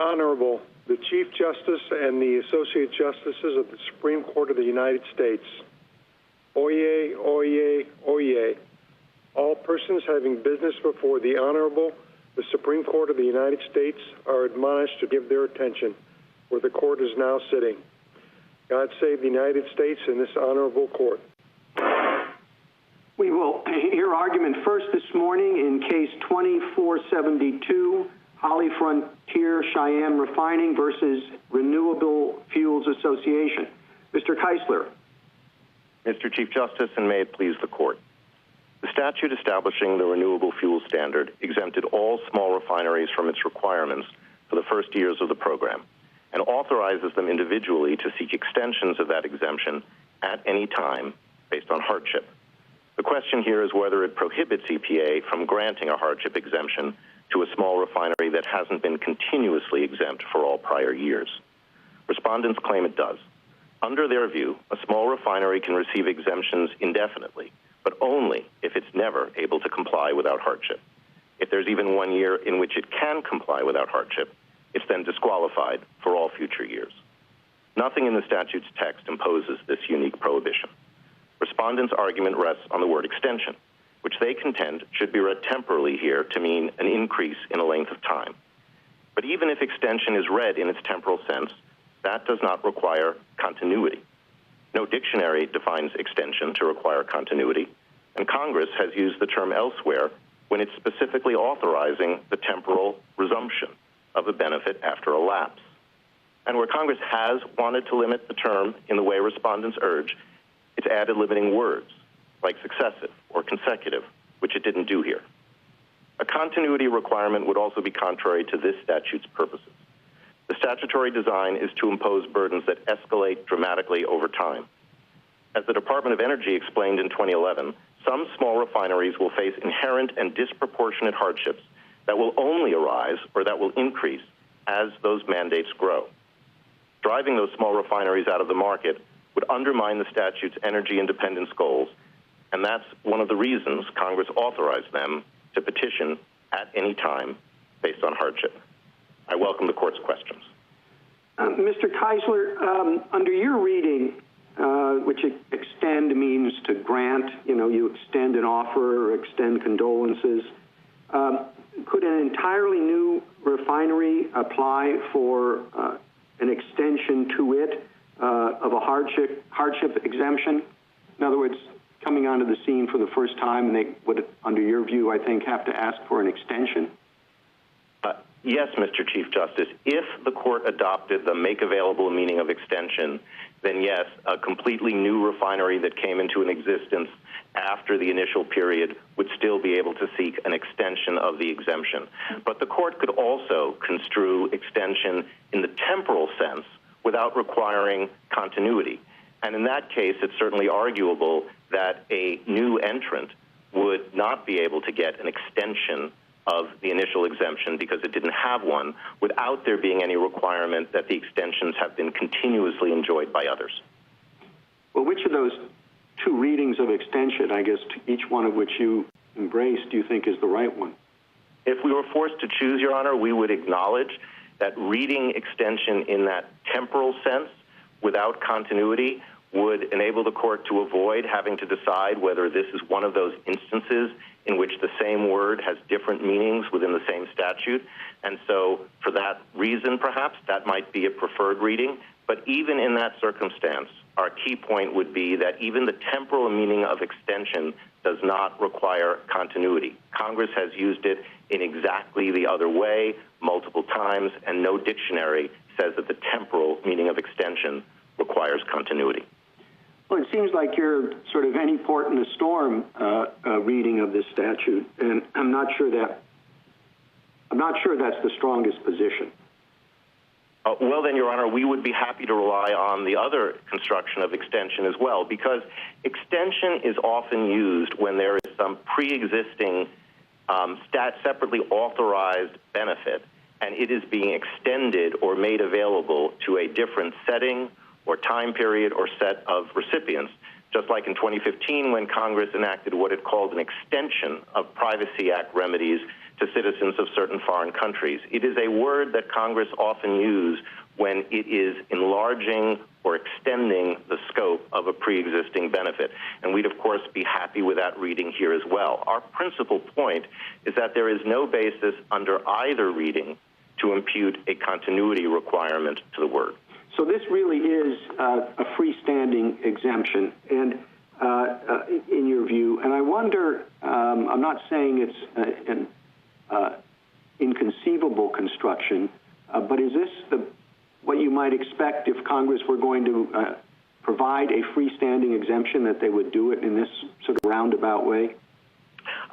Honorable, the Chief Justice and the Associate Justices of the Supreme Court of the United States. Oyez, oyez, oyez. All persons having business before the Honorable, the Supreme Court of the United States, are admonished to give their attention, where the court is now sitting. God save the United States and this honorable court. We will hear argument first this morning in case 2472, HollyFrontier Cheyenne Refining versus Renewable Fuels Association. Mr. Keisler. Mr. Chief Justice, and may it please the court. The statute establishing the Renewable Fuel Standard exempted all small refineries from its requirements for the first years of the program and authorizes them individually to seek extensions of that exemption at any time based on hardship. The question here is whether it prohibits EPA from granting a hardship exemption to a small refinery that hasn't been continuously exempt for all prior years. Respondents claim it does. Under their view, a small refinery can receive exemptions indefinitely, but only if it's never able to comply without hardship. If there's even 1 year in which it can comply without hardship, it's then disqualified for all future years. Nothing in the statute's text imposes this unique prohibition. Respondents' argument rests on the word extension, which they contend should be read temporally here to mean an increase in a length of time. But even if extension is read in its temporal sense, that does not require continuity. No dictionary defines extension to require continuity, and Congress has used the term elsewhere when it's specifically authorizing the temporal resumption of a benefit after a lapse. And where Congress has wanted to limit the term in the way respondents urge, it's added limiting words like successive or consecutive, which it didn't do here. A continuity requirement would also be contrary to this statute's purposes. The statutory design is to impose burdens that escalate dramatically over time. As the Department of Energy explained in 2011, some small refineries will face inherent and disproportionate hardships that will only arise or that will increase as those mandates grow. Driving those small refineries out of the market would undermine the statute's energy independence goals, and that's one of the reasons Congress authorized them to petition at any time based on hardship. I welcome the court's questions. Mr. Keisler, under your reading, which extend means to grant, you extend an offer or extend condolences, could an entirely new refinery apply for an extension to it of a hardship exemption? In other words, coming onto the scene for the first time, and they would, under your view, I think, have to ask for an extension? Yes, Mr. Chief Justice. If the court adopted the make available meaning of extension, then yes, a completely new refinery that came into an existence after the initial period would still be able to seek an extension of the exemption. But the court could also construe extension in the temporal sense without requiring continuity. And in that case, it's certainly arguable that a new entrant would not be able to get an extension of the initial exemption because it didn't have one without there being any requirement that the extensions have been continuously enjoyed by others. Well, which of those two readings of extension, I guess each one of which you embrace, do you think is the right one? If we were forced to choose, Your Honor, we would acknowledge that reading extension in that temporal sense without continuity would enable the court to avoid having to decide whether this is one of those instances in which the same word has different meanings within the same statute. And so for that reason, perhaps, that might be a preferred reading. But even in that circumstance, our key point would be that even the temporal meaning of extension does not require continuity. Congress has used it in exactly the other way multiple times, and no dictionary says that the temporal meaning of extension requires continuity. Well, it seems like you're sort of any port in a storm reading of this statute, and I'm not sure that's the strongest position. Well, then, Your Honor, we would be happy to rely on the other construction of extension as well, because extension is often used when there is some pre-existing separately authorized benefit, and it is being extended or made available to a different setting or time period or set of recipients just like in 2015 when Congress enacted what it called an extension of Privacy Act remedies to citizens of certain foreign countries. It is a word that Congress often uses when it is enlarging or extending the scope of a pre-existing benefit. And we'd, of course, be happy with that reading here as well. Our principal point is that there is no basis under either reading to impute a continuity requirement to the word. So this really is a freestanding exemption, and in your view, and I wonder, I'm not saying it's an inconceivable construction, but is this what you might expect if Congress were going to provide a freestanding exemption, that they would do it in this sort of roundabout way?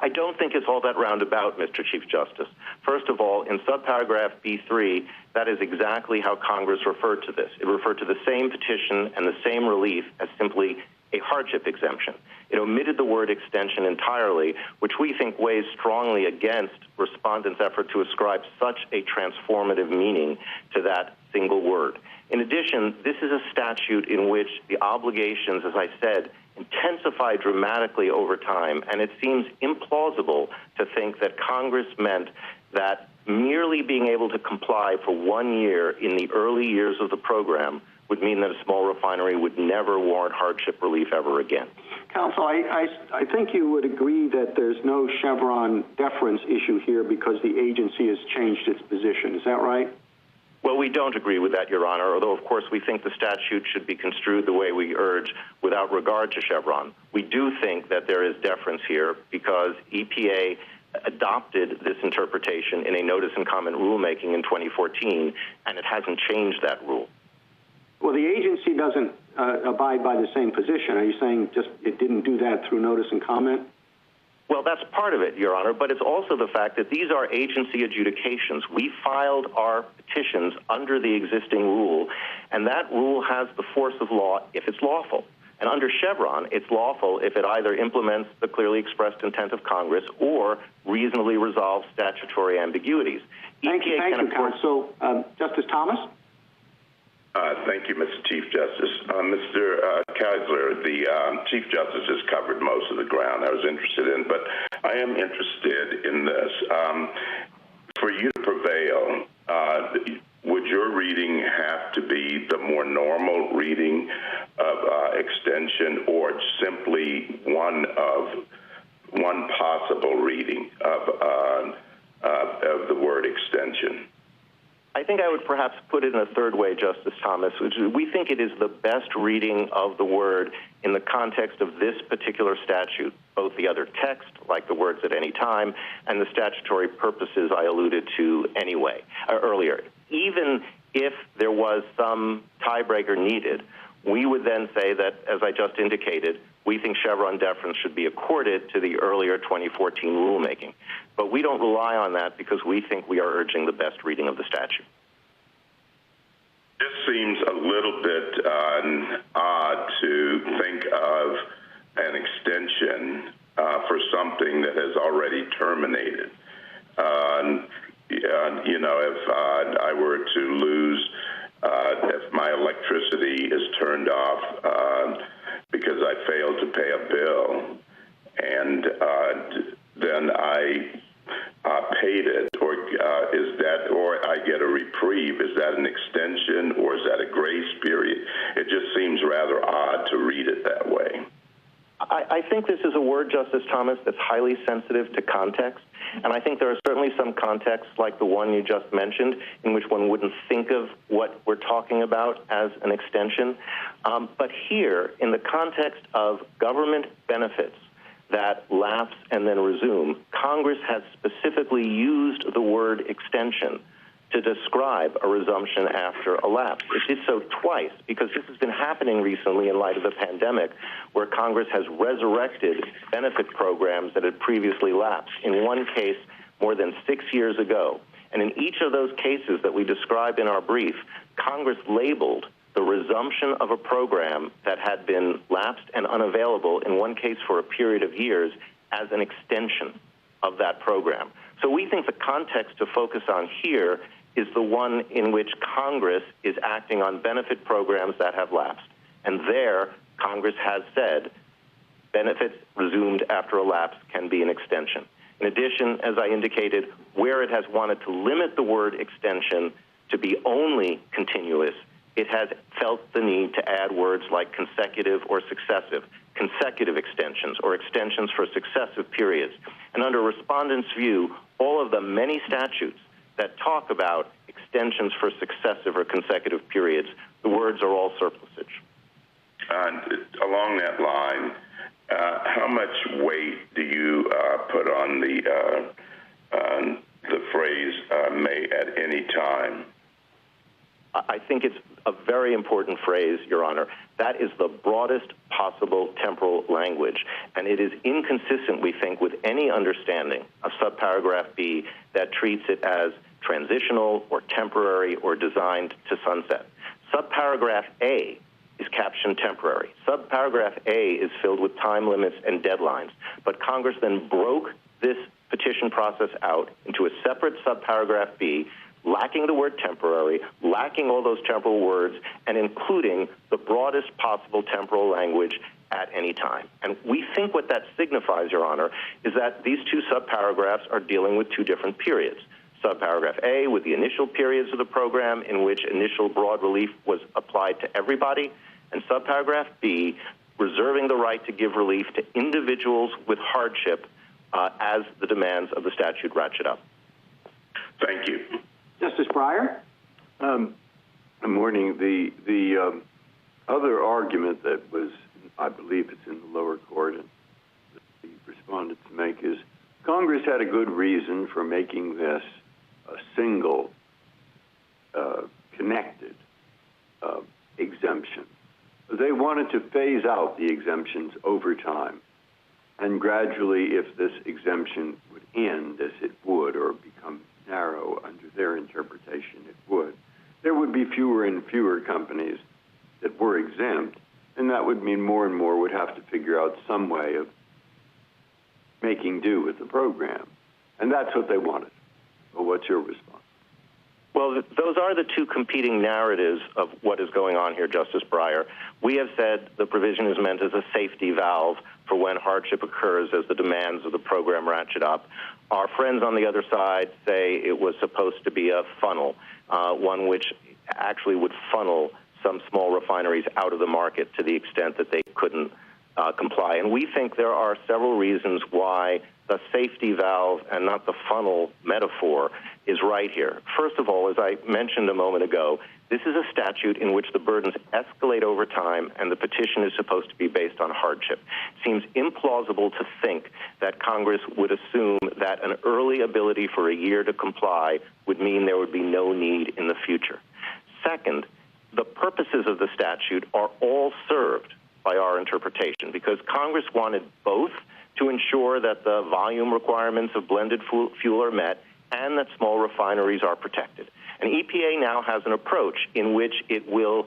I don't think it's all that roundabout, Mr. Chief Justice. First of all, in subparagraph B3, that is exactly how Congress referred to this. It referred to the same petition and the same relief as simply a hardship exemption. It omitted the word extension entirely, which we think weighs strongly against respondents' effort to ascribe such a transformative meaning to that single word. In addition, this is a statute in which the obligations, as I said, intensify dramatically over time, and it seems implausible to think that Congress meant that merely being able to comply for 1 year in the early years of the program would mean that a small refinery would never warrant hardship relief ever again. Counsel, I think you would agree that there's no Chevron deference issue here because the agency has changed its position. Is that right? Well, we don't agree with that, Your Honor, although, of course, we think the statute should be construed the way we urge without regard to Chevron. We do think that there is deference here because EPA adopted this interpretation in a notice and comment rulemaking in 2014, and it hasn't changed that rule. Well, the agency doesn't abide by the same position. Are you saying just it didn't do that through notice and comment? Well, that's part of it, Your Honor, but it's also the fact that these are agency adjudications. We filed our petitions under the existing rule, and that rule has the force of law if it's lawful. And under Chevron, it's lawful if it either implements the clearly expressed intent of Congress or reasonably resolves statutory ambiguities. Thank you, Counsel. Justice Thomas? Thank you, Mr. Chief Justice. Mr. Keisler, the Chief Justice has covered most of the ground I was interested in, but I am interested in this. For you to prevail, would your reading have to be the more normal reading of extension, or simply one possible reading of the word extension? I think I would perhaps put it in a third way, Justice Thomas, which is we think it is the best reading of the word in the context of this particular statute, both the other text, like the words at any time, and the statutory purposes I alluded to earlier. Even if there was some tiebreaker needed, we would then say that, as I just indicated, we think Chevron deference should be accorded to the earlier 2014 rulemaking. But we don't rely on that because we think we are urging the best reading of the statute. This seems a little bit odd to think of an extension for something that has already terminated. If I were to lose, if my electricity is turned off because I failed to pay a bill, and then I paid it, or I get a reprieve, is that an extension or is that a grace period? It just seems rather odd to read it that way. I think this is a word, Justice Thomas, that's highly sensitive to context. And I think there are certainly some contexts, like the one you just mentioned, in which one wouldn't think of what we're talking about as an extension. But here, in the context of government benefits that lapse and then resume, Congress has specifically used the word extension to describe a resumption after a lapse. It did so twice, because this has been happening recently in light of the pandemic, where Congress has resurrected benefit programs that had previously lapsed, in one case more than 6 years ago. And in each of those cases that we described in our brief, Congress labeled the resumption of a program that had been lapsed and unavailable, in one case for a period of years, as an extension of that program. So we think the context to focus on here is the one in which Congress is acting on benefit programs that have lapsed. And there, Congress has said benefits resumed after a lapse can be an extension. In addition, as I indicated, where it has wanted to limit the word extension to be only continuous, it has felt the need to add words like consecutive or successive, consecutive extensions, or extensions for successive periods. And under respondents' view, all of the many statutes that talk about extensions for successive or consecutive periods, the words are all surplusage. Along that line, how much weight do you put on the phrase "may at any time"? I think it's a very important phrase, Your Honor. That is the broadest possible temporal language, and it is inconsistent, we think, with any understanding of subparagraph B that treats it as transitional or temporary or designed to sunset. Subparagraph A is captioned temporary. Subparagraph A is filled with time limits and deadlines, but Congress then broke this petition process out into a separate subparagraph B, lacking the word temporary, lacking all those temporal words, and including the broadest possible temporal language at any time. And we think what that signifies, Your Honor, is that these two subparagraphs are dealing with two different periods. Subparagraph A with the initial periods of the program in which initial broad relief was applied to everybody, and subparagraph B reserving the right to give relief to individuals with hardship as the demands of the statute ratchet up. Thank you. Justice Breyer? Good morning. The other argument that was, I believe it's in the lower court, and the respondents make is Congress had a good reason for making this a single connected exemption. They wanted to phase out the exemptions over time, and gradually, if this exemption would end, as it would, or become narrow under their interpretation, it would, there would be fewer and fewer companies that were exempt, and that would mean more and more would have to figure out some way of making do with the program. And that's what they wanted. Well, what's your response? Well, those are the two competing narratives of what is going on here, Justice Breyer. We have said the provision is meant as a safety valve for when hardship occurs as the demands of the program ratchet up. Our friends on the other side say it was supposed to be a funnel, one which actually would funnel some small refineries out of the market to the extent that they couldn't comply. And we think there are several reasons why the safety valve and not the funnel metaphor is right here. First of all, as I mentioned a moment ago, this is a statute in which the burdens escalate over time and the petition is supposed to be based on hardship. It seems implausible to think that Congress would assume that an early ability for a year to comply would mean there would be no need in the future. Second, the purposes of the statute are all served by our interpretation because Congress wanted both to ensure that the volume requirements of blended fuel are met and that small refineries are protected. And EPA now has an approach in which it will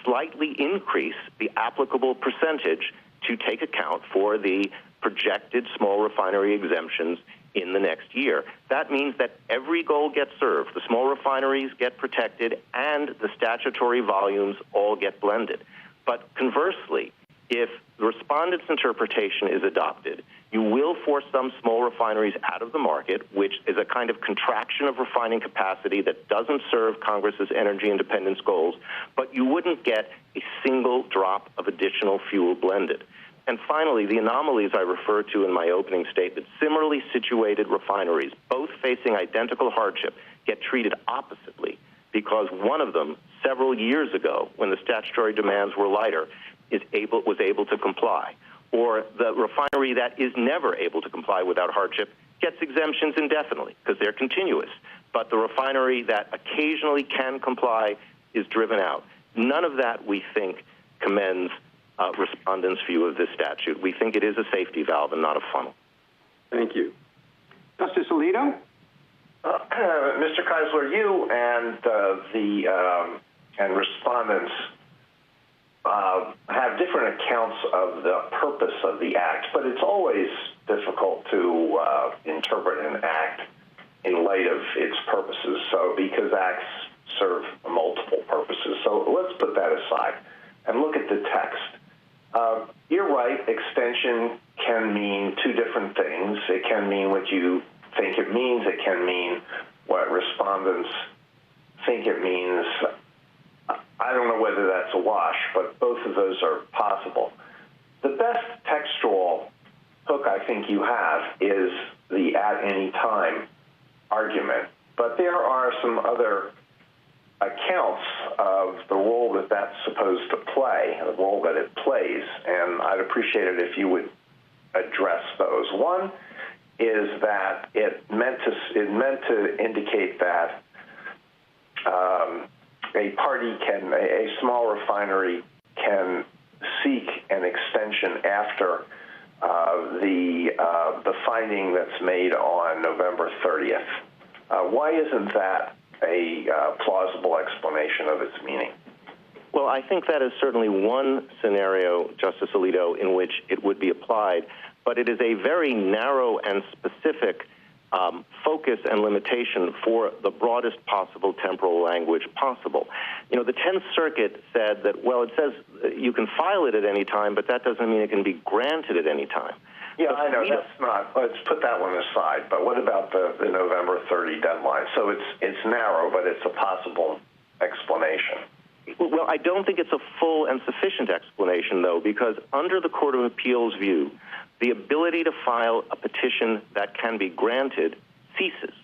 slightly increase the applicable percentage to take account for the projected small refinery exemptions in the next year. That means that every goal gets served. The small refineries get protected and the statutory volumes all get blended. But conversely, if the respondent's interpretation is adopted, you will force some small refineries out of the market, which is a kind of contraction of refining capacity that doesn't serve Congress's energy independence goals, but you wouldn't get a single drop of additional fuel blended. And finally, the anomalies I referred to in my opening statement, similarly situated refineries, both facing identical hardship, get treated oppositely because one of them, several years ago, when the statutory demands were lighter, was able to comply. Or the refinery that is never able to comply without hardship gets exemptions indefinitely because they're continuous. But the refinery that occasionally can comply is driven out. None of that, we think, commends respondents' view of this statute. We think it is a safety valve and not a funnel. Thank you. Justice Alito? Mr. Keisler, you and respondents have different accounts of the purpose of the act, but it's always difficult to interpret an act in light of its purposes. So, because acts serve multiple purposes. So let's put that aside and look at the text. You're right, extension can mean two different things. It can mean what you think it means. It can mean what respondents think it means. I don't know whether that's a wash, but both of those are possible. The best textual hook I think you have is the at any time argument, but there are some other accounts of the role that that's supposed to play, the role that it plays, and I'd appreciate it if you would address those. One is that it meant to indicate that a small refinery can seek an extension after the finding that's made on November 30th. Why isn't that a plausible explanation of its meaning? Well, I think that is certainly one scenario, Justice Alito, in which it would be applied, but it is a very narrow and specific focus and limitation for the broadest possible temporal language possible. You know, the 10th Circuit said that, well, it says you can file it at any time, but that doesn't mean it can be granted at any time. Yeah, I know, that's not, let's put that one aside, but what about the November 30 deadline? So it's narrow, but it's a possible explanation. Well, I don't think it's a full and sufficient explanation, though, because under the Court of Appeals view, the ability to file a petition that can be granted ceases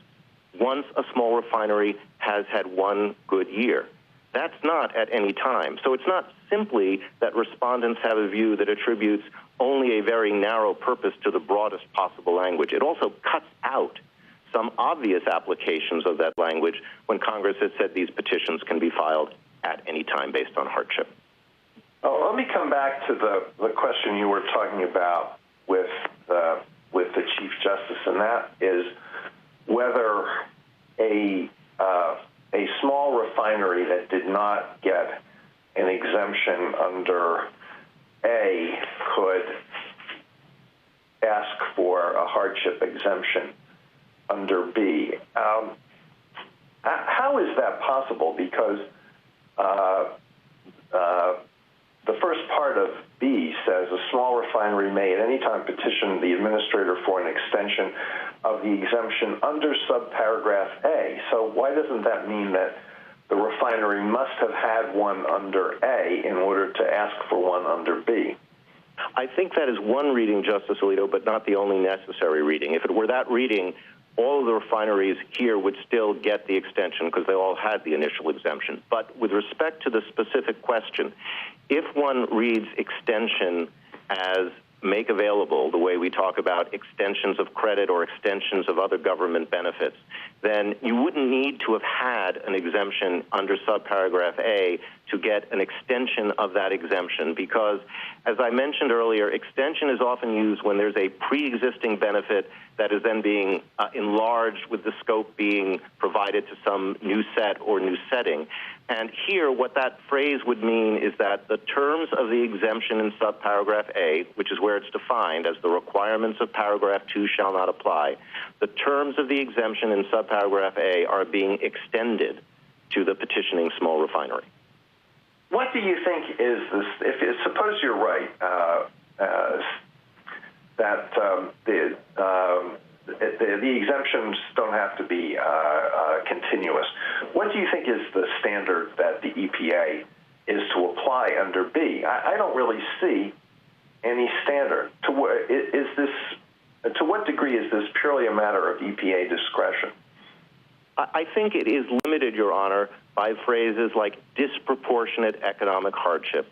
once a small refinery has had one good year. That's not at any time. So it's not simply that respondents have a view that attributes only a very narrow purpose to the broadest possible language. It also cuts out some obvious applications of that language when Congress has said these petitions can be filed at any time based on hardship. Oh, let me come back to the question you were talking about with the Chief Justice, and that is whether a small refinery that did not get an exemption under A could ask for a hardship exemption under B. How is that possible? Because the first part of B says a small refinery may at any time petition the administrator for an extension of the exemption under subparagraph A. So why doesn't that mean that the refinery must have had one under A in order to ask for one under B? I think that is one reading, Justice Alito, but not the only necessary reading. If it were that reading, all of the refineries here would still get the extension because they all had the initial exemption. But with respect to the specific question, if one reads extension as make available, the way we talk about extensions of credit or extensions of other government benefits, then you wouldn't need to have had an exemption under subparagraph A to get an extension of that exemption because, as I mentioned earlier, extension is often used when there's a pre-existing benefit that is then being enlarged with the scope being provided to some new set or new setting. And here, what that phrase would mean is that the terms of the exemption in subparagraph A, which is where it's defined as the requirements of paragraph 2 shall not apply, the terms of the exemption in subparagraph A are being extended to the petitioning small refinery. What do you think is this? Suppose you're right that the exemptions don't have to be continuous. What do you think is the standard that the EPA is to apply under B? I don't really see any standard. To what degree is this purely a matter of EPA discretion? I think it is limited, Your Honor, by phrases like disproportionate economic hardship.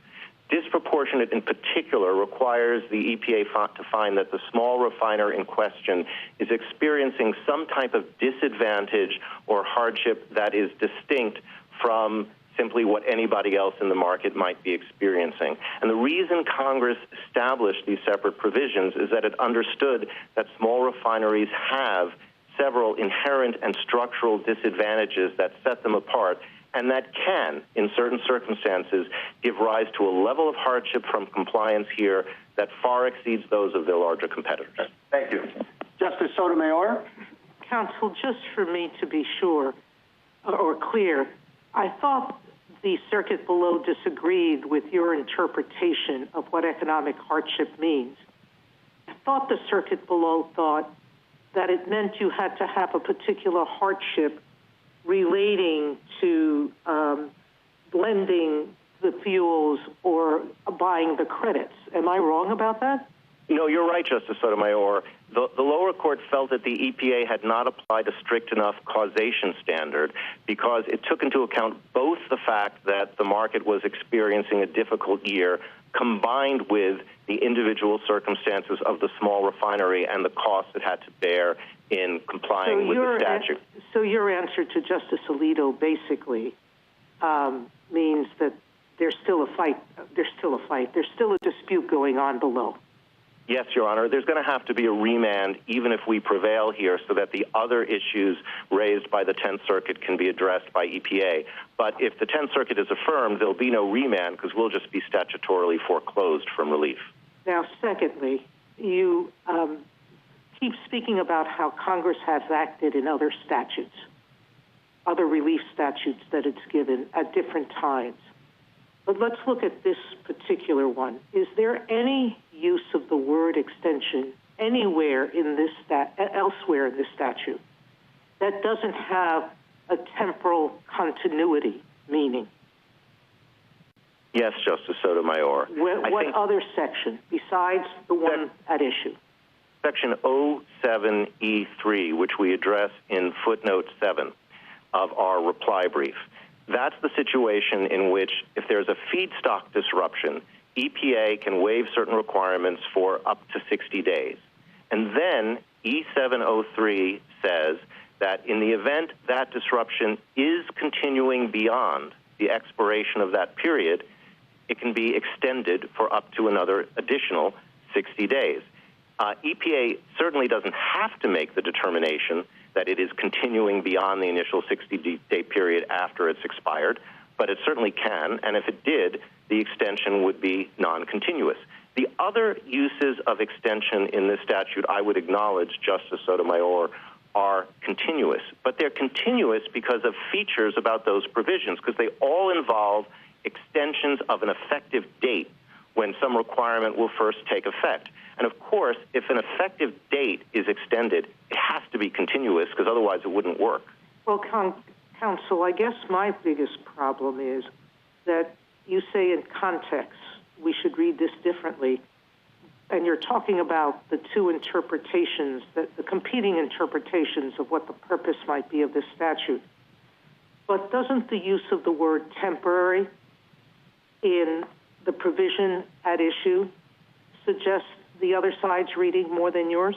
Disproportionate in particular requires the EPA to find that the small refiner in question is experiencing some type of disadvantage or hardship that is distinct from simply what anybody else in the market might be experiencing. And the reason Congress established these separate provisions is that it understood that small refineries have several inherent and structural disadvantages that set them apart, and that can, in certain circumstances, give rise to a level of hardship from compliance here that far exceeds those of their larger competitors. Thank you. Justice Sotomayor? Counsel, just for me to be sure or clear, I thought the circuit below disagreed with your interpretation of what economic hardship means. I thought the circuit below thought that it meant you had to have a particular hardship relating to blending the fuels or buying the credits. Am I wrong about that? No, you're right, Justice Sotomayor. The lower court felt that the EPA had not applied a strict enough causation standard because it took into account both the fact that the market was experiencing a difficult year combined with the individual circumstances of the small refinery and the costs it had to bear in complying with the statute. So your answer to Justice Alito basically means that there's still a fight. There's still a dispute going on below. Yes, Your Honor. There's going to have to be a remand, even if we prevail here, so that the other issues raised by the 10th Circuit can be addressed by EPA. But if the 10th Circuit is affirmed, there'll be no remand because we'll just be statutorily foreclosed from relief. Now, secondly, you keep speaking about how Congress has acted in other statutes, other relief statutes that it's given at different times. But let's look at this particular one. Is there any use of the word extension anywhere in this elsewhere in this statute that doesn't have a temporal continuity meaning? Yes, Justice Sotomayor. What other section besides the one at issue? Section 07E3, which we address in footnote 7 of our reply brief. That's the situation in which, if there's a feedstock disruption, EPA can waive certain requirements for up to 60 days. And then E703 says that in the event that disruption is continuing beyond the expiration of that period, it can be extended for up to another additional 60 days. EPA certainly doesn't have to make the determination that it is continuing beyond the initial 60-day period after it's expired, but it certainly can, and if it did, the extension would be non-continuous. The other uses of extension in this statute, I would acknowledge, Justice Sotomayor, are continuous, but they're continuous because of features about those provisions, because they all involve extensions of an effective date when some requirement will first take effect. And of course, if an effective date is extended, it has to be continuous because otherwise it wouldn't work. Well, counsel, I guess my biggest problem is that you say in context we should read this differently, and you're talking about the two interpretations, the competing interpretations of what the purpose might be of this statute. But doesn't the use of the word temporary in the provision at issue suggest the other side's reading more than yours?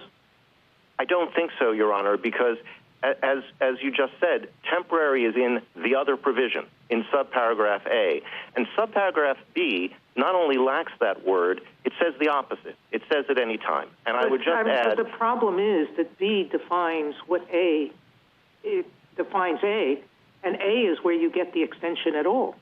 I don't think so, Your Honor, because as you just said, temporary is in the other provision, in subparagraph A. And subparagraph B not only lacks that word, it says the opposite. It says at any time. And I would just add... But the problem is that B defines it defines A, and A is where you get the extension at all.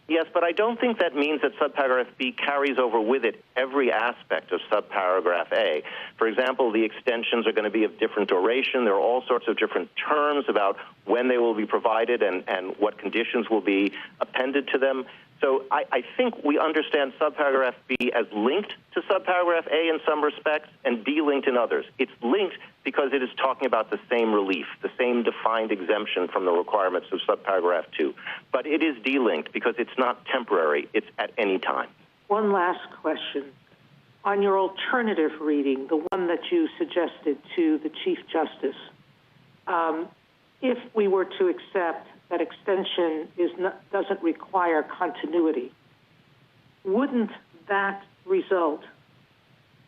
Yes, but I don't think that means that subparagraph B carries over with it every aspect of subparagraph A. For example, the extensions are going to be of different duration. There are all sorts of different terms about when they will be provided and what conditions will be appended to them. So I think we understand subparagraph B as linked to subparagraph A in some respects and delinked in others. It's linked because it is talking about the same relief, the same defined exemption from the requirements of subparagraph 2. But it is delinked because it's not temporary. It's at any time. One last question. On your alternative reading, the one that you suggested to the Chief Justice, if we were to accept that extension doesn't require continuity, wouldn't that result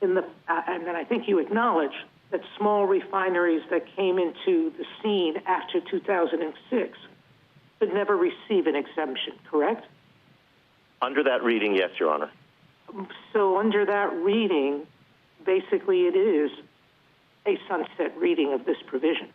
in the, and then I think you acknowledge that small refineries that came into the scene after 2006 could never receive an exemption, correct? Under that reading, yes, Your Honor. So under that reading, basically it is a sunset reading of this provision.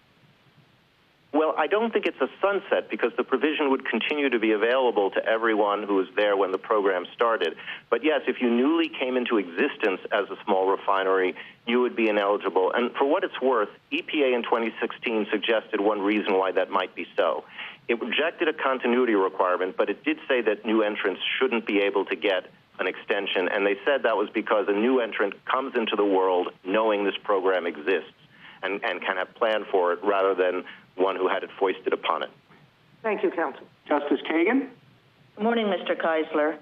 Well, I don't think it's a sunset because the provision would continue to be available to everyone who was there when the program started. But yes, if you newly came into existence as a small refinery, you would be ineligible. And for what it's worth, EPA in 2016 suggested one reason why that might be so. It rejected a continuity requirement, but it did say that new entrants shouldn't be able to get an extension, and they said that was because a new entrant comes into the world knowing this program exists and can have planned for it rather than one who had it foisted upon it. Thank you, counsel. Justice Kagan? Good morning, Mr. Keisler.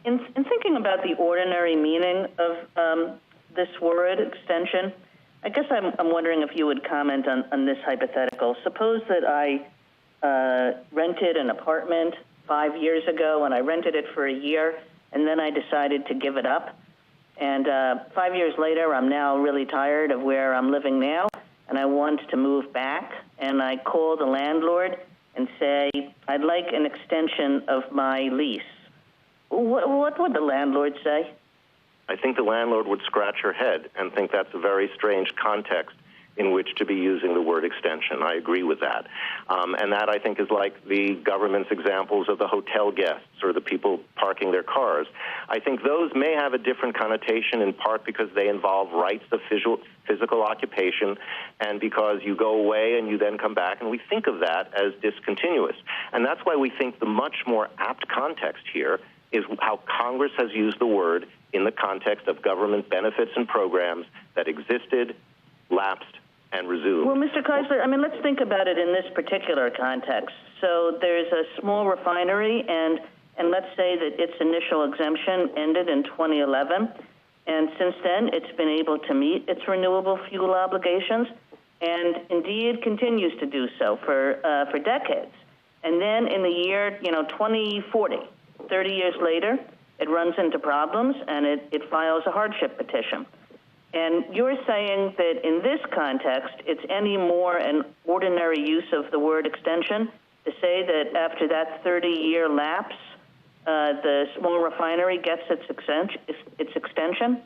In thinking about the ordinary meaning of this word, extension, I guess I'm wondering if you would comment on this hypothetical. Suppose that I rented an apartment 5 years ago, and I rented it for a year, and then I decided to give it up. And 5 years later, I'm now really tired of where I'm living now, and I want to move back. And I call the landlord and say, I'd like an extension of my lease. What would the landlord say? I think the landlord would scratch her head and think that's a very strange context in which to be using the word extension. I agree with that. And that, I think, is like the government's examples of the hotel guests or the people parking their cars. I think those may have a different connotation in part because they involve rights of physical occupation and because you go away and you then come back, and we think of that as discontinuous. And that's why we think the much more apt context here is how Congress has used the word in the context of government benefits and programs that existed, lapsed, and resumed. Well, Mr. Keisler, I mean, let's think about it in this particular context. So there's a small refinery, and let's say that its initial exemption ended in 2011, and since then it's been able to meet its renewable fuel obligations, and indeed continues to do so for decades. And then in the year, 2040, 30 years later, it runs into problems, and it files a hardship petition. And you're saying that in this context, it's any more an ordinary use of the word extension to say that after that 30-year lapse, the small refinery gets its extension?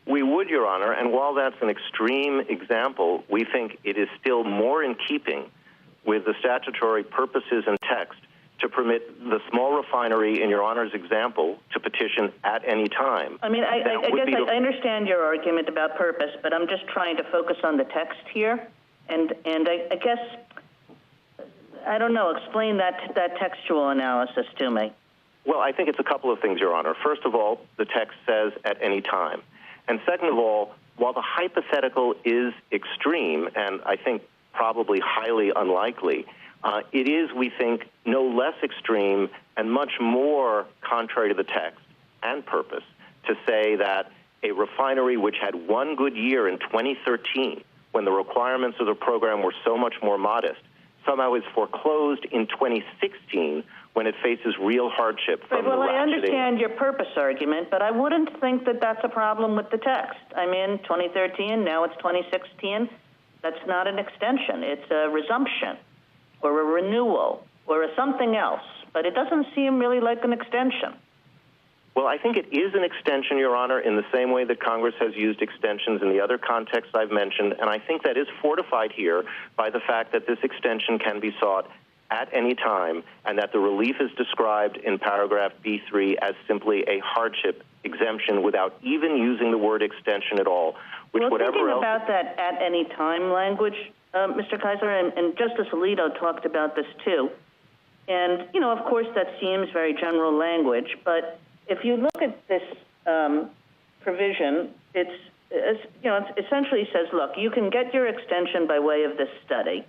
We would, Your Honor, and while that's an extreme example, we think it is still more in keeping with the statutory purposes and text to permit the small refinery, in Your Honor's example, to petition at any time. I mean, I guess I understand your argument about purpose, but I'm just trying to focus on the text here. And I guess, I don't know, explain that textual analysis to me. Well, I think it's a couple of things, Your Honor. First of all, the text says at any time. And second of all, while the hypothetical is extreme, and I think probably highly unlikely, it is, we think, no less extreme and much more contrary to the text and purpose to say that a refinery which had one good year in 2013, when the requirements of the program were so much more modest, somehow is foreclosed in 2016 when it faces real hardship from the ratcheting. Well, I understand your purpose argument, but I wouldn't think that that's a problem with the text. I mean, 2013, now it's 2016. That's not an extension. It's a resumption, or a renewal, or a something else, but it doesn't seem really like an extension. Well, I think it is an extension, Your Honor, in the same way that Congress has used extensions in the other contexts I've mentioned, and I think that is fortified here by the fact that this extension can be sought at any time, and that the relief is described in paragraph B3 as simply a hardship exemption without even using the word extension at all, which whatever thinking else... about that at any time language, Mr. Keisler, and Justice Alito talked about this too. And, of course, that seems very general language, but if you look at this provision, it essentially says, look, you can get your extension by way of this study,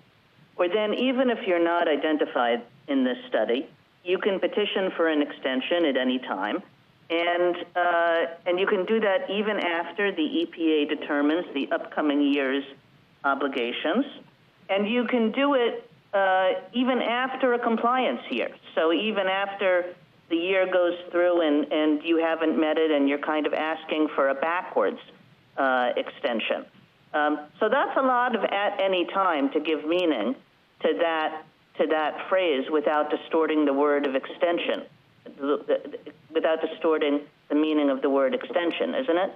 or then even if you're not identified in this study, you can petition for an extension at any time, and you can do that even after the EPA determines the upcoming year's obligations, and you can do it even after a compliance year. So even after the year goes through and you haven't met it and you're kind of asking for a backwards extension. So that's a lot of at any time to give meaning to that phrase without distorting the word of extension, without distorting the meaning of the word extension, isn't it?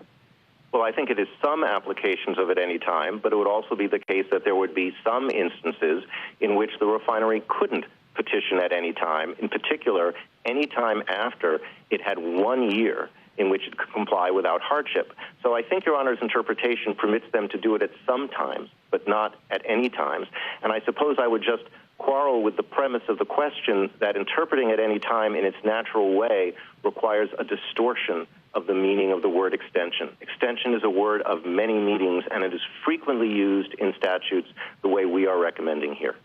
Well, I think it is some applications of at any time, but it would also be the case that there would be some instances in which the refinery couldn't petition at any time, in particular, any time after it had 1 year in which it could comply without hardship. So I think Your Honor's interpretation permits them to do it at some times, but not at any times. And I suppose I would just quarrel with the premise of the question that interpreting at any time in its natural way requires a distortion of the meaning of the word extension. Extension is a word of many meanings, and it is frequently used in statutes the way we are recommending here.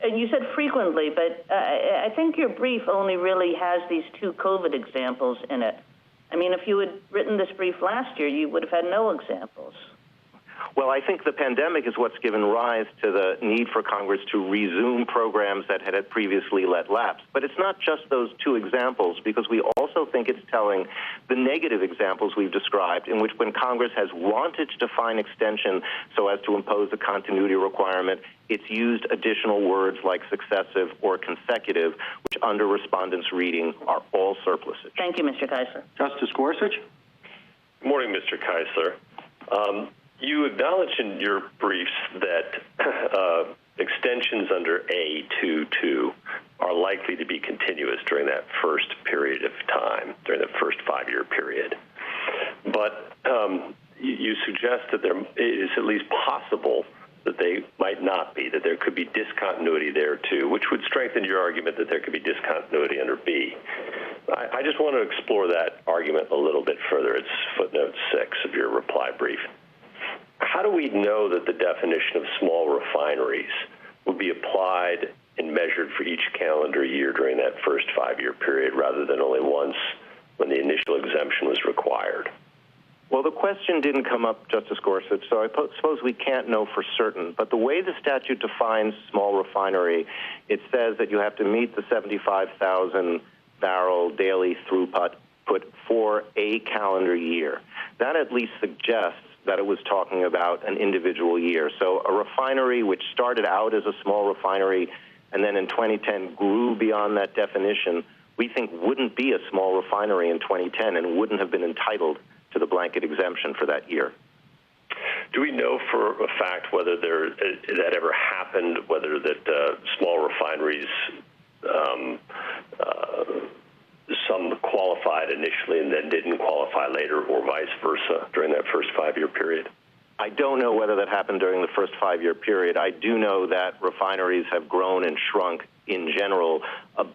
And you said frequently, but I think your brief only really has these two COVID examples in it. I mean, if you had written this brief last year, you would have had no examples. Well, I think the pandemic is what's given rise to the need for Congress to resume programs that had previously let lapse. But it's not just those two examples, because we also think it's telling the negative examples we've described, in which when Congress has wanted to define extension so as to impose a continuity requirement, it's used additional words like successive or consecutive, which under respondents' reading are all surplusage. Thank you, Mr. Keisler. Justice Gorsuch? Good morning, Mr. Keisler. You acknowledge in your briefs that extensions under A22 are likely to be continuous during that first period of time, during the first 5-year period. But you suggest that it is at least possible that they might not be, that there could be discontinuity there too, which would strengthen your argument that there could be discontinuity under B. I just want to explore that argument a little bit further. It's footnote 6 of your reply brief. How do we know that the definition of small refineries will be applied and measured for each calendar year during that first 5-year period rather than only once when the initial exemption was required? Well, the question didn't come up, Justice Gorsuch, so I suppose we can't know for certain. But the way the statute defines small refinery, it says that you have to meet the 75,000 barrel daily throughput for a calendar year. That at least suggests that it was talking about an individual year. So a refinery which started out as a small refinery and then in 2010 grew beyond that definition, we think wouldn't be a small refinery in 2010 and wouldn't have been entitled to the blanket exemption for that year. Do we know for a fact whether that ever happened, whether that small refineries, some qualified initially and then didn't qualify later, or vice versa during that first 5-year period? I don't know whether that happened during the first 5-year period. I do know that refineries have grown and shrunk in general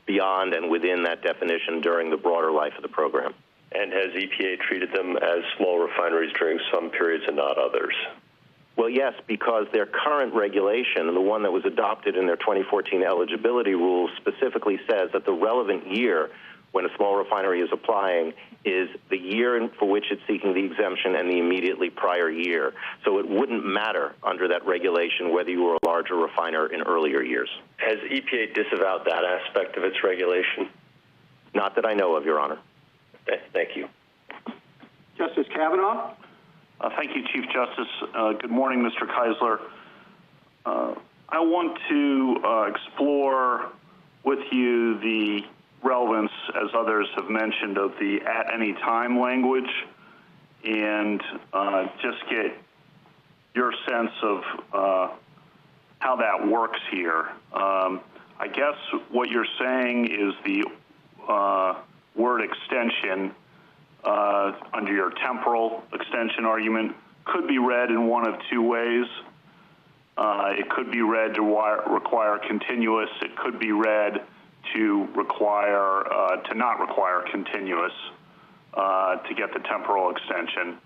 beyond and within that definition during the broader life of the program. And has EPA treated them as small refineries during some periods and not others? Well, yes, because their current regulation, the one that was adopted in their 2014 eligibility rules, specifically says that the relevant year when a small refinery is applying is the year for which it's seeking the exemption and the immediately prior year. So it wouldn't matter under that regulation whether you were a larger refiner in earlier years. Has EPA disavowed that aspect of its regulation? Not that I know of, Your Honor. Thank you. Justice Kavanaugh? Thank you, Chief Justice. Good morning, Mr. Keisler. I want to explore with you the relevance, as others have mentioned, of the at any time language and just get your sense of how that works here. I guess what you're saying is the word extension under your temporal extension argument could be read in one of two ways. It could be read to require continuous. It could be read to require to not require continuous to get the temporal extension,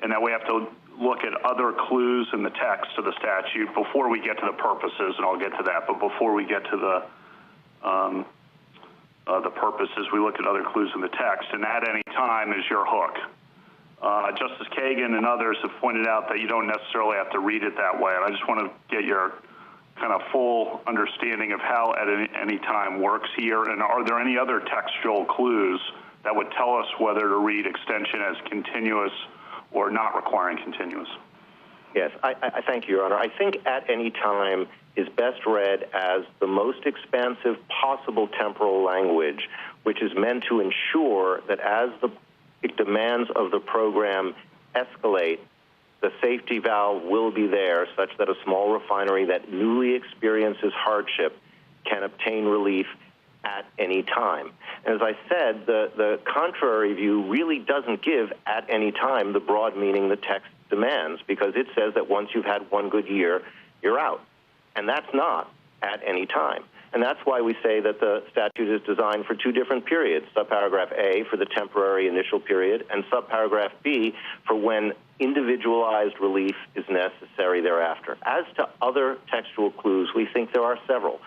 and that we have to look at other clues in the text of the statute before we get to the purposes, and I'll get to that. But before we get to the purposes, we look at other clues in the text, and at any time is your hook. Justice Kagan and others have pointed out that you don't necessarily have to read it that way, and I just want to get your kind of full understanding of how at any time works here, and are there any other textual clues that would tell us whether to read extension as continuous or not requiring continuous? Yes, I thank you, Your Honor. I think at any time is best read as the most expansive possible temporal language, which is meant to ensure that as the demands of the program escalate, the safety valve will be there such that a small refinery that newly experiences hardship can obtain relief at any time. As I said, the contrary view really doesn't give at any time the broad meaning the text demands, because it says that once you've had one good year, you're out. And that's not at any time. And that's why we say that the statute is designed for two different periods, subparagraph A for the temporary initial period and subparagraph B for when individualized relief is necessary thereafter. As to other textual clues, we think there are several.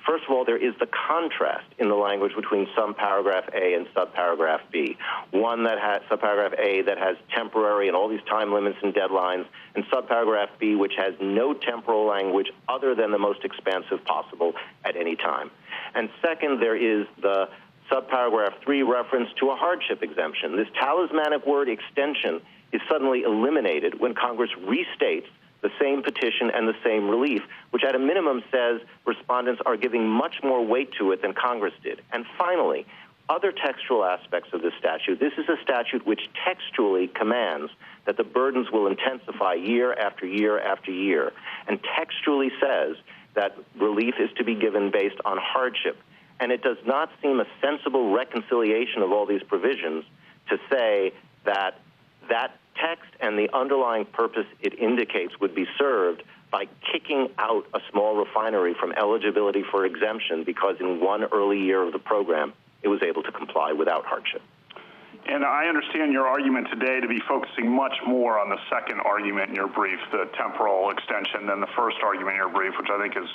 First of all, there is the contrast in the language between subparagraph A and subparagraph B. One that has subparagraph A that has temporary and all these time limits and deadlines, and subparagraph B which has no temporal language other than the most expansive possible at any time. And second, there is the subparagraph 3 reference to a hardship exemption. This talismanic word extension is suddenly eliminated when Congress restates the same petition and the same relief, which at a minimum says respondents are giving much more weight to it than Congress did. And finally, other textual aspects of this statute. This is a statute which textually commands that the burdens will intensify year after year after year, and textually says that relief is to be given based on hardship. And it does not seem a sensible reconciliation of all these provisions to say that that text and the underlying purpose it indicates would be served by kicking out a small refinery from eligibility for exemption because in one early year of the program it was able to comply without hardship. And I understand your argument today to be focusing much more on the second argument in your brief, the temporal extension, than the first argument in your brief, which I think is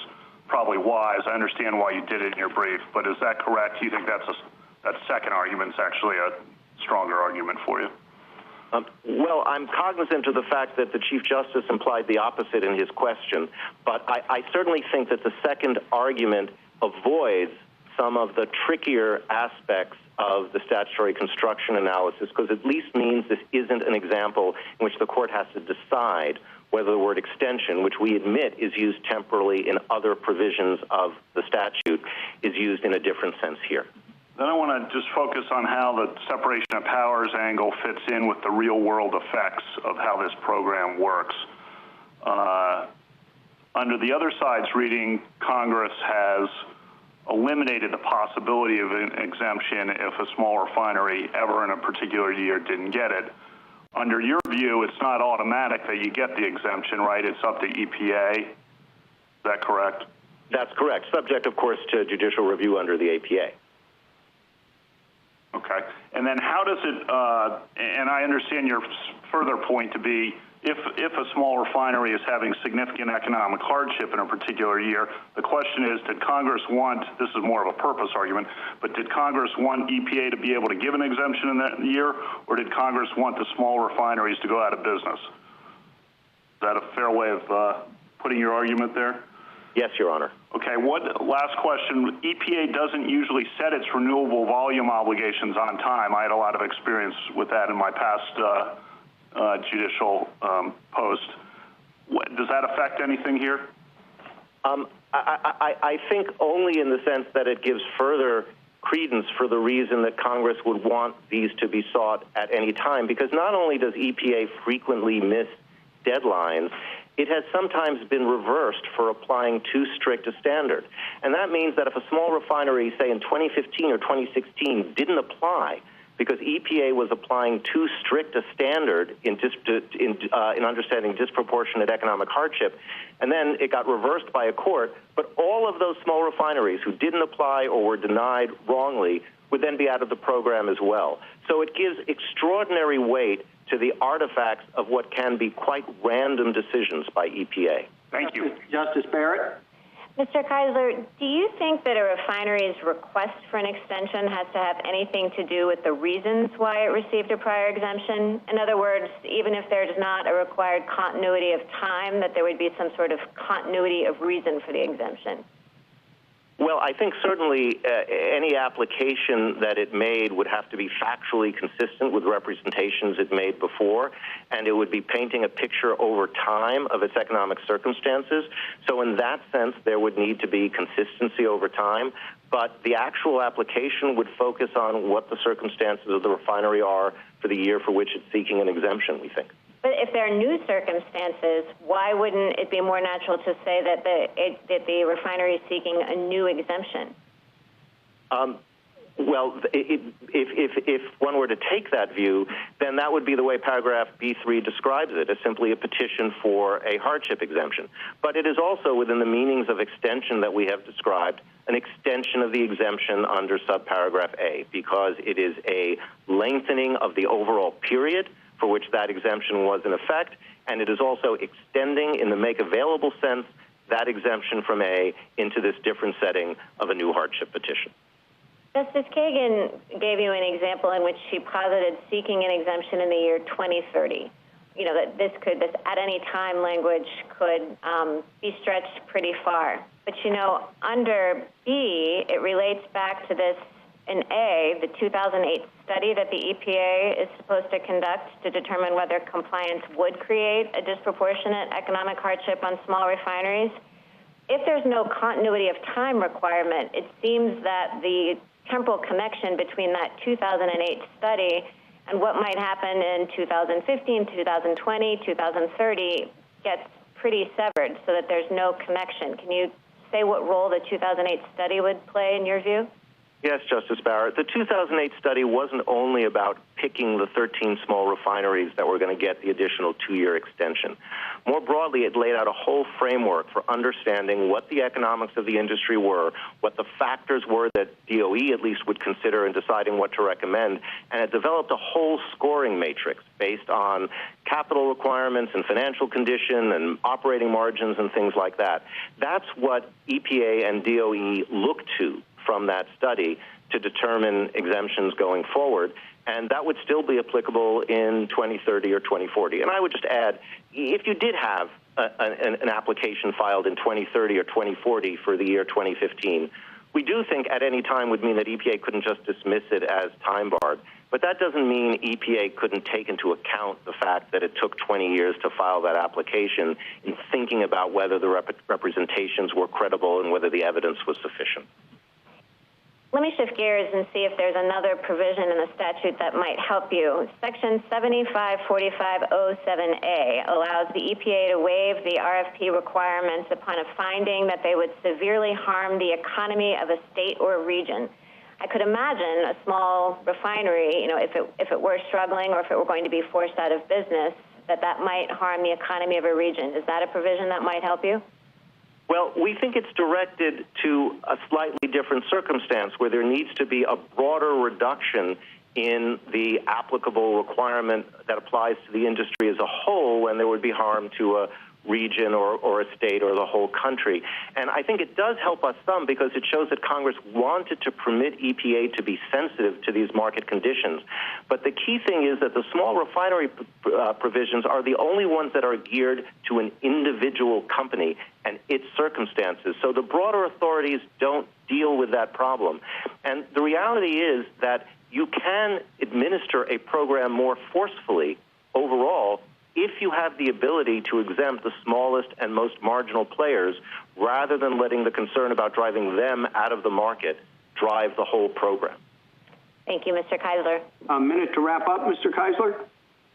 probably wise. I understand why you did it in your brief, but is that correct? Do you think that second argument is actually a stronger argument for you? Well, I'm cognizant of the fact that the Chief Justice implied the opposite in his question, but I certainly think that the second argument avoids some of the trickier aspects of the statutory construction analysis, because it at least means this isn't an example in which the court has to decide whether the word extension, which we admit is used temporally in other provisions of the statute, is used in a different sense here. Then I want to just focus on how the separation of powers angle fits in with the real-world effects of how this program works. Under the other side's reading, Congress has eliminated the possibility of an exemption if a small refinery ever in a particular year didn't get it. Under your view, it's not automatic that you get the exemption, right? It's up to EPA. Is that correct? That's correct, subject, of course, to judicial review under the APA. Okay. And then how does it, and I understand your further point to be, if a small refinery is having significant economic hardship in a particular year, the question is, did Congress want, this is more of a purpose argument, but did Congress want EPA to be able to give an exemption in that year, or did Congress want the small refineries to go out of business? Is that a fair way of putting your argument there? Yes, Your Honor. Okay, last question. EPA doesn't usually set its renewable volume obligations on time. I had a lot of experience with that in my past judicial post. Does that affect anything here? I think only in the sense that it gives further credence for the reason that Congress would want these to be sought at any time, because not only does EPA frequently miss deadlines, it has sometimes been reversed for applying too strict a standard. And that means that if a small refinery, say in 2015 or 2016, didn't apply because EPA was applying too strict a standard in understanding disproportionate economic hardship, and then it got reversed by a court, but all of those small refineries who didn't apply or were denied wrongly would then be out of the program as well. So it gives extraordinary weight to the artifacts of what can be quite random decisions by EPA. Thank you. Justice Barrett? Mr. Keisler, do you think that a refinery's request for an extension has to have anything to do with the reasons why it received a prior exemption? In other words, even if there's not a required continuity of time, that there would be some sort of continuity of reason for the exemption? Well, I think certainly any application that it made would have to be factually consistent with representations it made before, and it would be painting a picture over time of its economic circumstances. So in that sense, there would need to be consistency over time, but the actual application would focus on what the circumstances of the refinery are for the year for which it's seeking an exemption, we think. But if there are new circumstances, why wouldn't it be more natural to say that the refinery is seeking a new exemption? Well, if one were to take that view, then that would be the way paragraph B3 describes it, as simply a petition for a hardship exemption. But it is also within the meanings of extension that we have described, an extension of the exemption under subparagraph A, because it is a lengthening of the overall period for which that exemption was in effect, and it is also extending in the make available sense that exemption from A into this different setting of a new hardship petition. Justice Kagan gave you an example in which she posited seeking an exemption in the year 2030. You know, that this at any time language could be stretched pretty far. But, you know, under B, it relates back to this in A, the 2008 study that the EPA is supposed to conduct to determine whether compliance would create a disproportionate economic hardship on small refineries. If there's no continuity of time requirement, it seems that the temporal connection between that 2008 study and what might happen in 2015, 2020, 2030 gets pretty severed so that there's no connection. Can you say what role the 2008 study would play in your view? Yes, Justice Barrett. The 2008 study wasn't only about picking the 13 small refineries that were going to get the additional 2-year extension. More broadly, it laid out a whole framework for understanding what the economics of the industry were, what the factors were that DOE at least would consider in deciding what to recommend, and it developed a whole scoring matrix based on capital requirements and financial condition and operating margins and things like that. That's what EPA and DOE look to from that study to determine exemptions going forward, and that would still be applicable in 2030 or 2040. And I would just add, if you did have an application filed in 2030 or 2040 for the year 2015, we do think at any time would mean that EPA couldn't just dismiss it as time-barred. But that doesn't mean EPA couldn't take into account the fact that it took 20 years to file that application in thinking about whether the representations were credible and whether the evidence was sufficient. Let me shift gears and see if there's another provision in the statute that might help you. Section 754507A allows the EPA to waive the RFP requirements upon a finding that they would severely harm the economy of a state or a region. I could imagine a small refinery, you know, if it were struggling or if it were going to be forced out of business, that might harm the economy of a region. Is that a provision that might help you? Well, we think it's directed to a slightly different circumstance where there needs to be a broader reduction in the applicable requirement that applies to the industry as a whole when there would be harm to a region or a state or the whole country. And I think it does help us some because it shows that Congress wanted to permit EPA to be sensitive to these market conditions. But the key thing is that the small refinery provisions are the only ones that are geared to an individual company and its circumstances. So the broader authorities don't deal with that problem. And the reality is that you can administer a program more forcefully overall if you have the ability to exempt the smallest and most marginal players rather than letting the concern about driving them out of the market drive the whole program. Thank you, Mr. Keisler. A minute to wrap up, Mr. Keisler.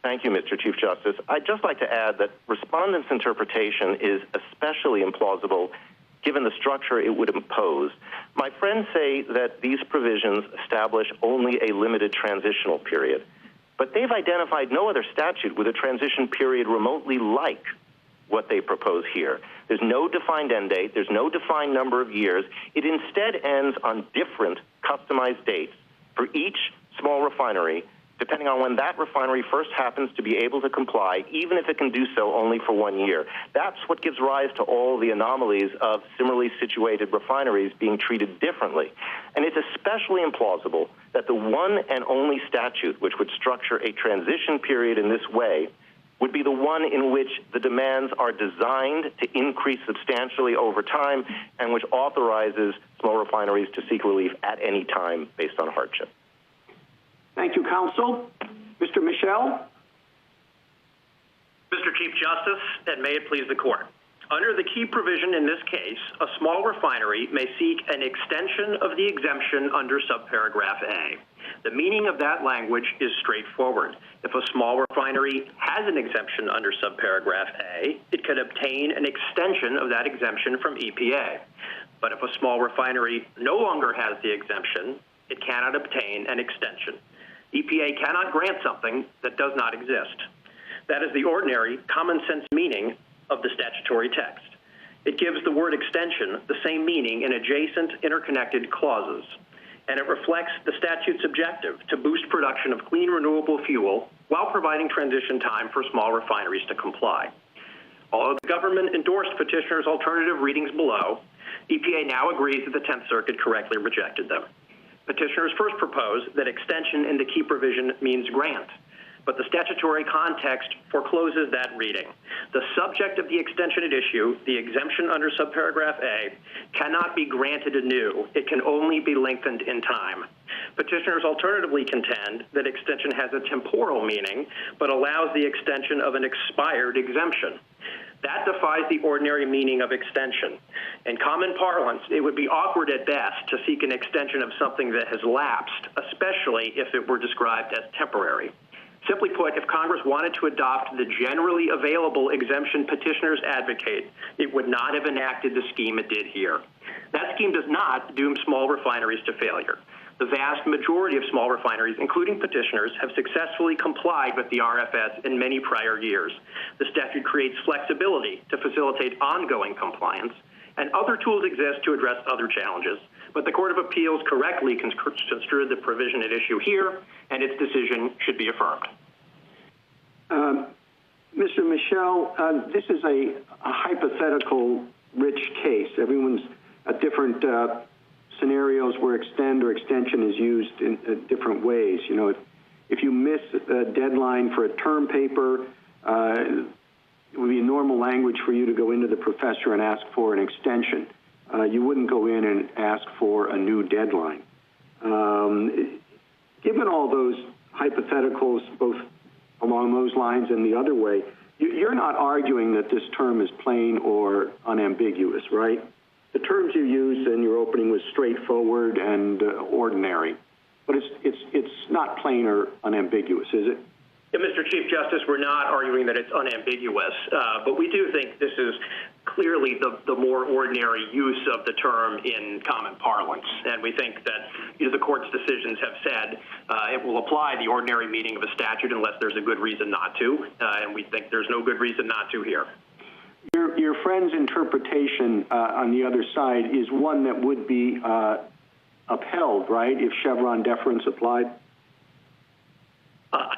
Thank you, Mr. Chief Justice. I'd just like to add that respondents' interpretation is especially implausible given the structure it would impose. My friends say that these provisions establish only a limited transitional period. But they've identified no other statute with a transition period remotely like what they propose here. There's no defined end date. There's no defined number of years. It instead ends on different customized dates for each small refinery, depending on when that refinery first happens to be able to comply, even if it can do so only for 1 year. That's what gives rise to all the anomalies of similarly situated refineries being treated differently. And it's especially implausible that the one and only statute which would structure a transition period in this way would be the one in which the demands are designed to increase substantially over time and which authorizes small refineries to seek relief at any time based on hardship. Thank you, counsel. Mr. Michel. Mr. Chief Justice, and may it please the court. Under the key provision in this case, a small refinery may seek an extension of the exemption under subparagraph A. The meaning of that language is straightforward. If a small refinery has an exemption under subparagraph A, it can obtain an extension of that exemption from EPA. But if a small refinery no longer has the exemption, it cannot obtain an extension. EPA cannot grant something that does not exist. That is the ordinary, common sense meaning of the statutory text. It gives the word extension the same meaning in adjacent, interconnected clauses, and it reflects the statute's objective to boost production of clean, renewable fuel while providing transition time for small refineries to comply. Although the government endorsed petitioners' alternative readings below, EPA now agrees that the 10th Circuit correctly rejected them. Petitioners first proposed that extension in the key provision means grant, but the statutory context forecloses that reading. The subject of the extension at issue, the exemption under subparagraph A, cannot be granted anew. It can only be lengthened in time. Petitioners alternatively contend that extension has a temporal meaning, but allows the extension of an expired exemption. That defies the ordinary meaning of extension. In common parlance, it would be awkward at best to seek an extension of something that has lapsed, especially if it were described as temporary. Simply put, if Congress wanted to adopt the generally available exemption petitioners advocate, it would not have enacted the scheme it did here. That scheme does not doom small refineries to failure. The vast majority of small refineries, including petitioners, have successfully complied with the RFS in many prior years. The statute creates flexibility to facilitate ongoing compliance, and other tools exist to address other challenges. But the Court of Appeals correctly construed the provision at issue here, and its decision should be affirmed. Mr. Michel, this is a hypothetical rich case. Everyone's at different scenarios where extend or extension is used in different ways. You know, if you miss a deadline for a term paper, it would be normal language for you to go into the professor and ask for an extension. You wouldn't go in and ask for a new deadline. Given all those hypotheticals, both along those lines and the other way, you're not arguing that this term is plain or unambiguous, right? The terms you used in your opening was straightforward and ordinary, but it's not plain or unambiguous, is it? Yeah, Mr. Chief Justice, we're not arguing that it's unambiguous, but we do think this is clearly the more ordinary use of the term in common parlance. And we think that the court's decisions have said it will apply the ordinary meaning of a statute unless there's a good reason not to, and we think there's no good reason not to here. Your friend's interpretation on the other side is one that would be upheld, right, if Chevron deference applied?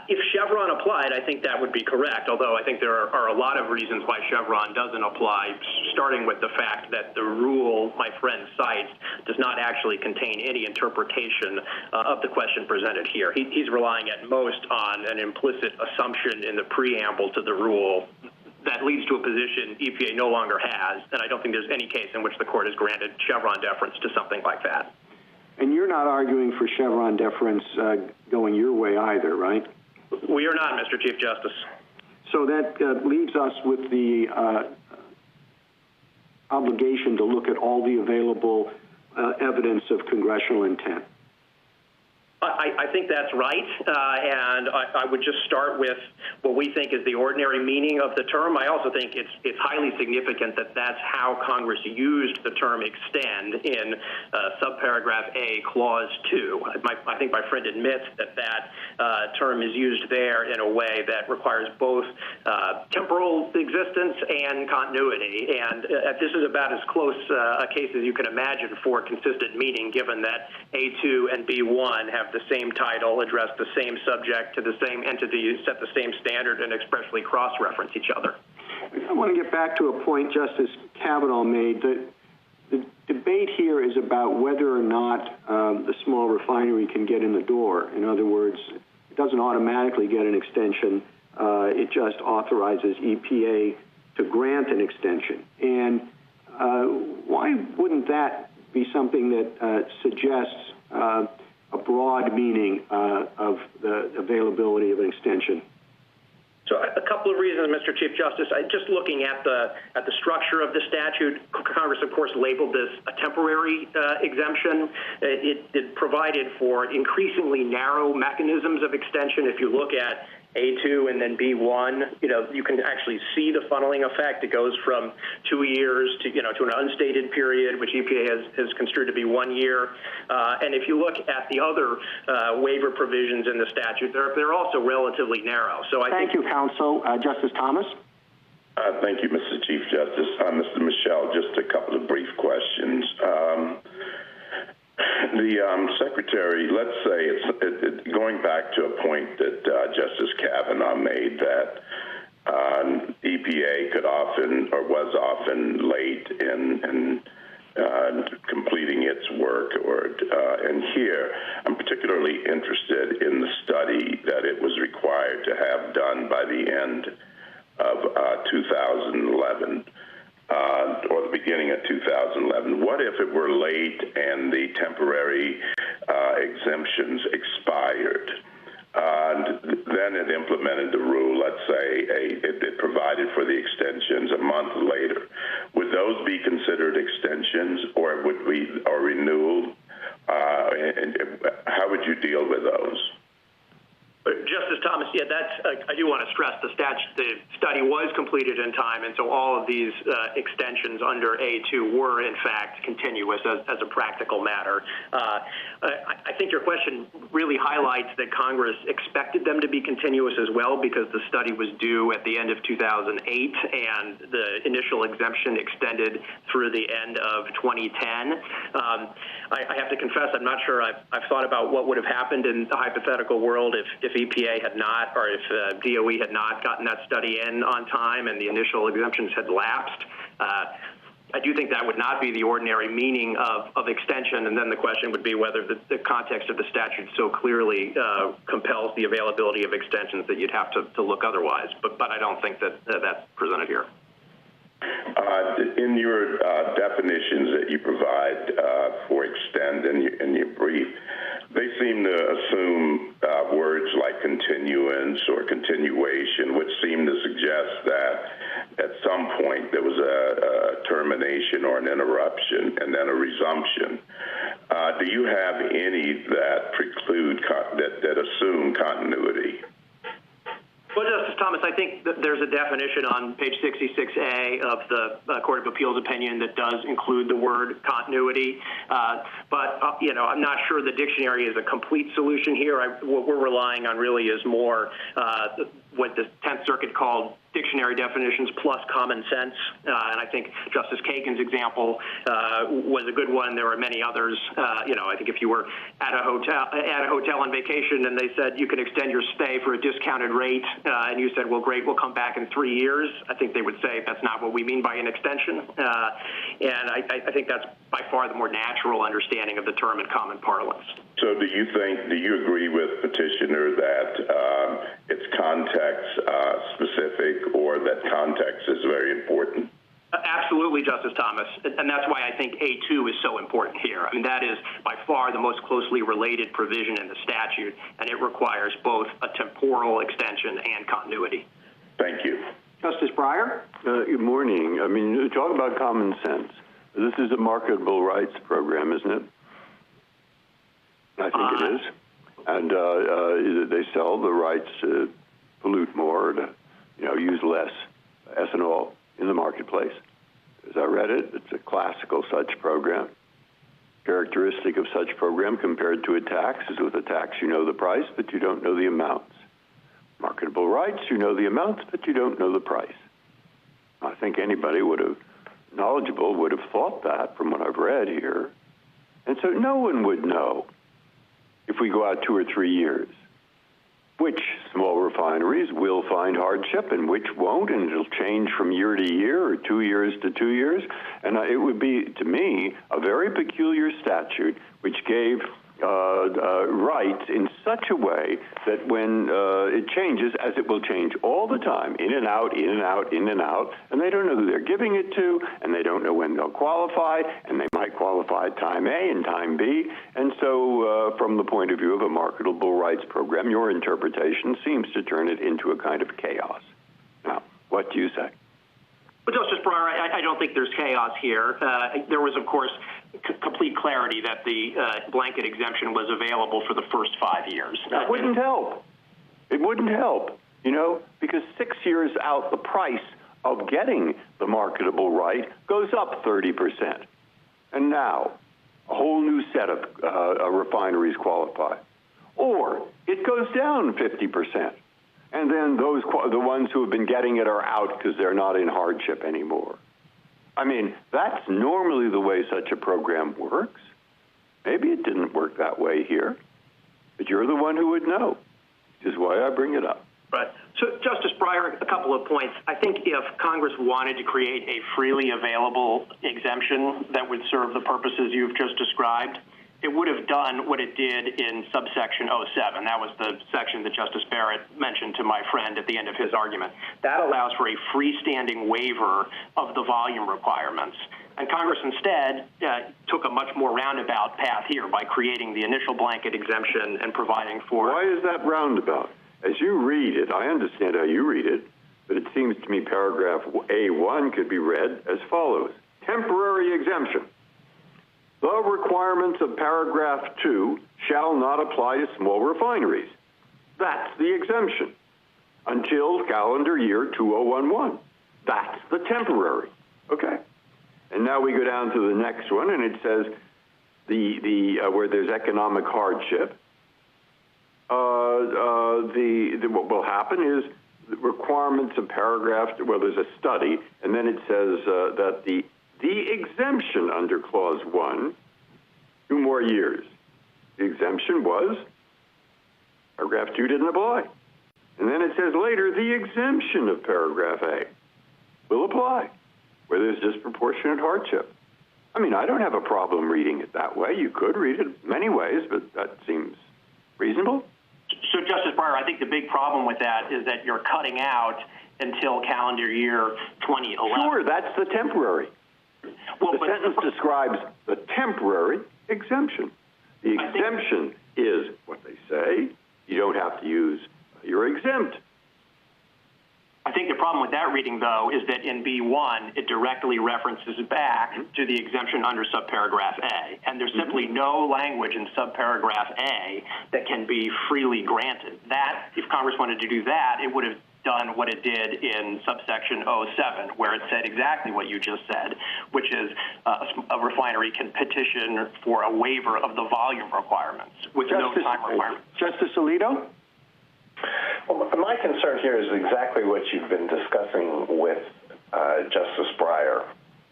If Chevron applied, I think that would be correct, although I think there are a lot of reasons why Chevron doesn't apply, starting with the fact that the rule my friend cites does not actually contain any interpretation of the question presented here. He's relying at most on an implicit assumption in the preamble to the rule that leads to a position EPA no longer has, and I don't think there's any case in which the court has granted Chevron deference to something like that. And you're not arguing for Chevron deference going your way either, right? We are not, Mr. Chief Justice. So that leaves us with the obligation to look at all the available evidence of congressional intent. I think that's right, and I would just start with what we think is the ordinary meaning of the term. I also think it's highly significant that that's how Congress used the term extend in subparagraph A, clause 2. I think my friend admits that term is used there in a way that requires both temporal existence and continuity, and this is about as close a case as you can imagine for consistent meaning, given that A2 and B1 have the same title, address the same subject to the same entity, set the same standard, and expressly cross-reference each other. I want to get back to a point Justice Kavanaugh made. The debate here is about whether or not the small refinery can get in the door. In other words, it doesn't automatically get an extension. It just authorizes EPA to grant an extension. And why wouldn't that be something that suggests a broad meaning of the availability of an extension? So a couple of reasons, Mr. Chief Justice. Just looking at the structure of the statute, Congress, of course, labeled this a temporary exemption. It provided for increasingly narrow mechanisms of extension. If you look at A2 and then B1, you can actually see the funneling effect. It goes from 2 years to, to an unstated period, which EPA has construed to be 1 year. And if you look at the other waiver provisions in the statute, they're also relatively narrow. So Thank you, counsel. Justice Thomas? Thank you, Mr. Chief Justice. Mr. Michel, just a couple of brief questions. The Secretary, let's say, going back to a point that Justice Kavanaugh made, that EPA could often, or was often, late in completing its work. And here, I'm particularly interested in the study that it was required to have done by the end of 2011. Or the beginning of 2011. What if it were late and the temporary exemptions expired? Then it implemented the rule. Let's say it provided for the extensions a month later. Would those be considered extensions, or renewal? And how would you deal with those? Justice Thomas, yeah, I do want to stress the study was completed in time, and so all of these extensions under A2 were, in fact, continuous as a practical matter. I think your question really highlights that Congress expected them to be continuous as well, because the study was due at the end of 2008, and the initial exemption extended through the end of 2010. I have to confess, I'm not sure I've thought about what would have happened in the hypothetical world if EPA had not, or if DOE had not gotten that study in on time and the initial exemptions had lapsed. I do think that would not be the ordinary meaning of extension, and then the question would be whether the context of the statute so clearly compels the availability of extensions that you'd have to look otherwise. But I don't think that's presented here. In your definitions that you provide for extend in your brief, they seem to assume words like continuance or continuation, which seem to suggest that at some point there was a termination or an interruption and then a resumption. Do you have any that preclude, that assume continuity? Well, Justice Thomas, I think that there's a definition on page 66A of the Court of Appeals opinion that does include the word continuity. But I'm not sure the dictionary is a complete solution here. What we're relying on really is more what the 10th Circuit called dictionary definitions plus common sense. And I think Justice Kagan's example was a good one. There were many others. I think if you were at a hotel on vacation and they said you can extend your stay for a discounted rate, and you said, well, great, we'll come back in 3 years, I think they would say that's not what we mean by an extension. And I think that's by far the more natural understanding of the term in common parlance. So do you agree with petitioner that it's context specific, or that context is very important? Absolutely, Justice Thomas, and that's why I think A2 is so important here. I mean, that is by far the most closely related provision in the statute, and it requires both a temporal extension and continuity. Thank you. Justice Breyer? Good morning. I mean, talk about common sense. This is a marketable rights program, isn't it? I think it is. And they sell the rights to pollute more, to use less ethanol in the marketplace. As I read it, it's a classical such program. Characteristic of such program compared to a tax is with a tax you know the price, but you don't know the amounts. Marketable rights, you know the amounts, but you don't know the price. I think anybody knowledgeable would have thought that from what I've read here. And so no one would know if we go out 2 or 3 years which small refineries will find hardship and which won't, and it'll change from year to year or 2 years to 2 years. And it would be, to me, a very peculiar statute which gave rights in such a way that when it changes, as it will change all the time, in and out, in and out, in and out, and they don't know who they're giving it to, and they don't know when they'll qualify, and they might qualify at time A and time B. And so from the point of view of a marketable rights program, your interpretation seems to turn it into a kind of chaos. Now, what do you say? Well, Justice Breyer, I don't think there's chaos here. There was, of course, complete clarity that the blanket exemption was available for the first 5 years. That wouldn't help. It wouldn't help. you know, because 6 years out, the price of getting the marketable right goes up 30%. And now, a whole new set of refineries qualify. Or it goes down 50%. And then the ones who have been getting it are out because they're not in hardship anymore. I mean, that's normally the way such a program works. Maybe it didn't work that way here, but you're the one who would know, which is why I bring it up. Right. So, Justice Breyer, a couple of points. I think if Congress wanted to create a freely available exemption that would serve the purposes you've just described, it would have done what it did in subsection 07. That was the section that Justice Barrett mentioned to my friend at the end of his argument. That allows for a freestanding waiver of the volume requirements. And Congress instead took a much more roundabout path here by creating the initial blanket exemption and providing for... Why is that roundabout? As you read it, I understand how you read it, but it seems to me paragraph A1 could be read as follows. Temporary exemption. The requirements of paragraph 2 shall not apply to small refineries. That's the exemption until calendar year 2011. That's the temporary. Okay. And now we go down to the next one, and it says where there's economic hardship. What will happen is the requirements of paragraph, well, there's a study, and then it says that the exemption under clause 1, 2 more years. The exemption was, paragraph 2 didn't apply. And then it says later, the exemption of paragraph A will apply, where there's disproportionate hardship. I mean, I don't have a problem reading it that way. You could read it many ways, but that seems reasonable. So, Justice Breyer, I think the big problem with that is that you're cutting out until calendar year 2011. Sure, that's the temporary. Well, the sentence describes the temporary exemption. The exemption is what they say. You don't have to use, you're exempt. I think the problem with that reading, though, is that in B1, it directly references back to the exemption under subparagraph A. And there's simply no language in subparagraph A that can be freely granted. That, if Congress wanted to do that, it would have done what it did in subsection 07, where it said exactly what you just said, which is a refinery can petition for a waiver of the volume requirements with no time requirements. Justice Alito? Well, my concern here is exactly what you've been discussing with Justice Breyer,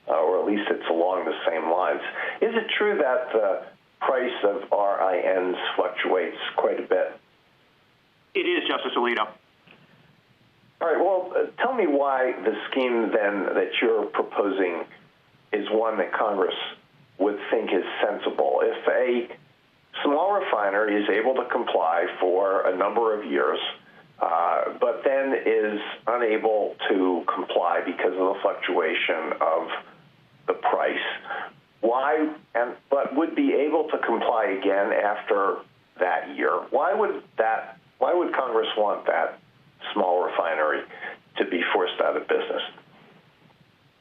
or at least it's along the same lines. Is it true that the price of RINs fluctuates quite a bit? It is, Justice Alito. All right, well, tell me why the scheme, then, that you're proposing is one that Congress would think is sensible. If a small refinery is able to comply for a number of years, but then is unable to comply because of the fluctuation of the price, but would be able to comply again after that year, why would Congress want that small refinery to be forced out of business?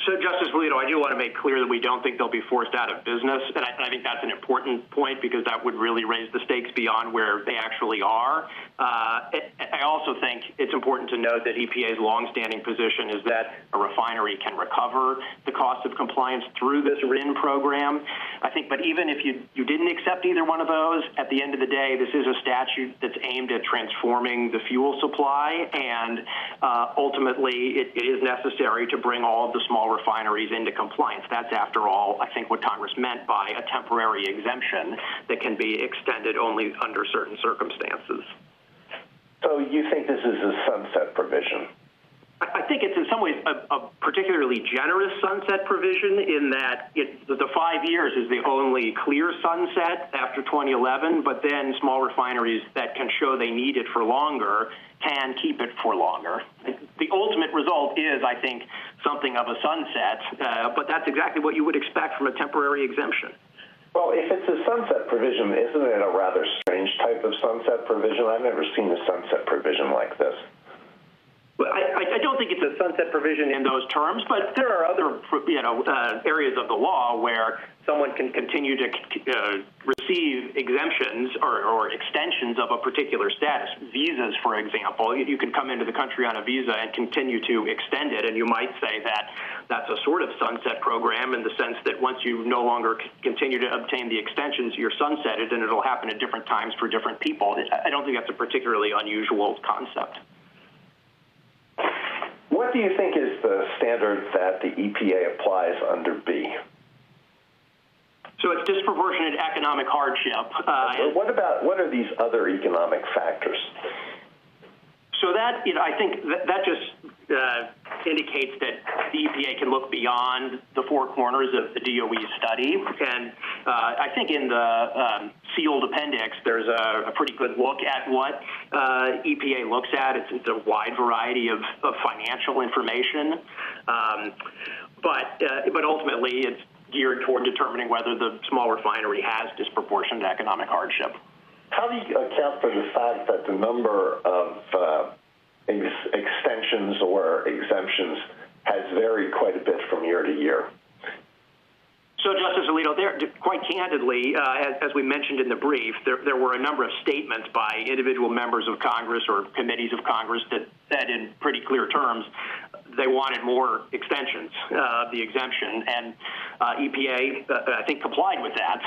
So, Justice Alito, I do want to make clear that we don't think they'll be forced out of business, and I think that's an important point because that would really raise the stakes beyond where they actually are. I also think it's important to note that EPA's longstanding position is that a refinery can recover the cost of compliance through this RIN program. I think, but even if you didn't accept either one of those, at the end of the day, this is a statute that's aimed at transforming the fuel supply, and ultimately it is necessary to bring all of the small refineries into compliance. That's, after all, I think what Congress meant by a temporary exemption that can be extended only under certain circumstances. So you think this is a sunset provision? I think it's in some ways a particularly generous sunset provision in that the 5 years is the only clear sunset after 2011, but then small refineries that can show they need it for longer can keep it for longer. The ultimate result is, I think, something of a sunset, but that's exactly what you would expect from a temporary exemption. Well, if it's a sunset provision, isn't it a rather strange type of sunset provision? I've never seen a sunset provision like this. Well, I don't think it's a sunset provision in those terms, but there are other, areas of the law where someone can continue to receive exemptions or extensions of a particular status. Visas, for example, you can come into the country on a visa and continue to extend it, and you might say that that's a sort of sunset program in the sense that once you no longer continue to obtain the extensions, you're sunsetted, and it'll happen at different times for different people. I don't think that's a particularly unusual concept. What do you think is the standard that the EPA applies under B? So it's disproportionate economic hardship. What are these other economic factors? So that, I think that just indicates that the EPA can look beyond the four corners of the DOE study. And I think in the sealed appendix, there's a pretty good look at what EPA looks at. It's a wide variety of financial information. But ultimately, it's geared toward determining whether the small refinery has disproportionate economic hardship. How do you account for the fact that the number of extensions or exemptions has varied quite a bit from year to year? So, Justice Alito, quite candidly, as we mentioned in the brief, there were a number of statements by individual members of Congress or committees of Congress that said in pretty clear terms they wanted more extensions of the exemption, and EPA, I think, complied with that,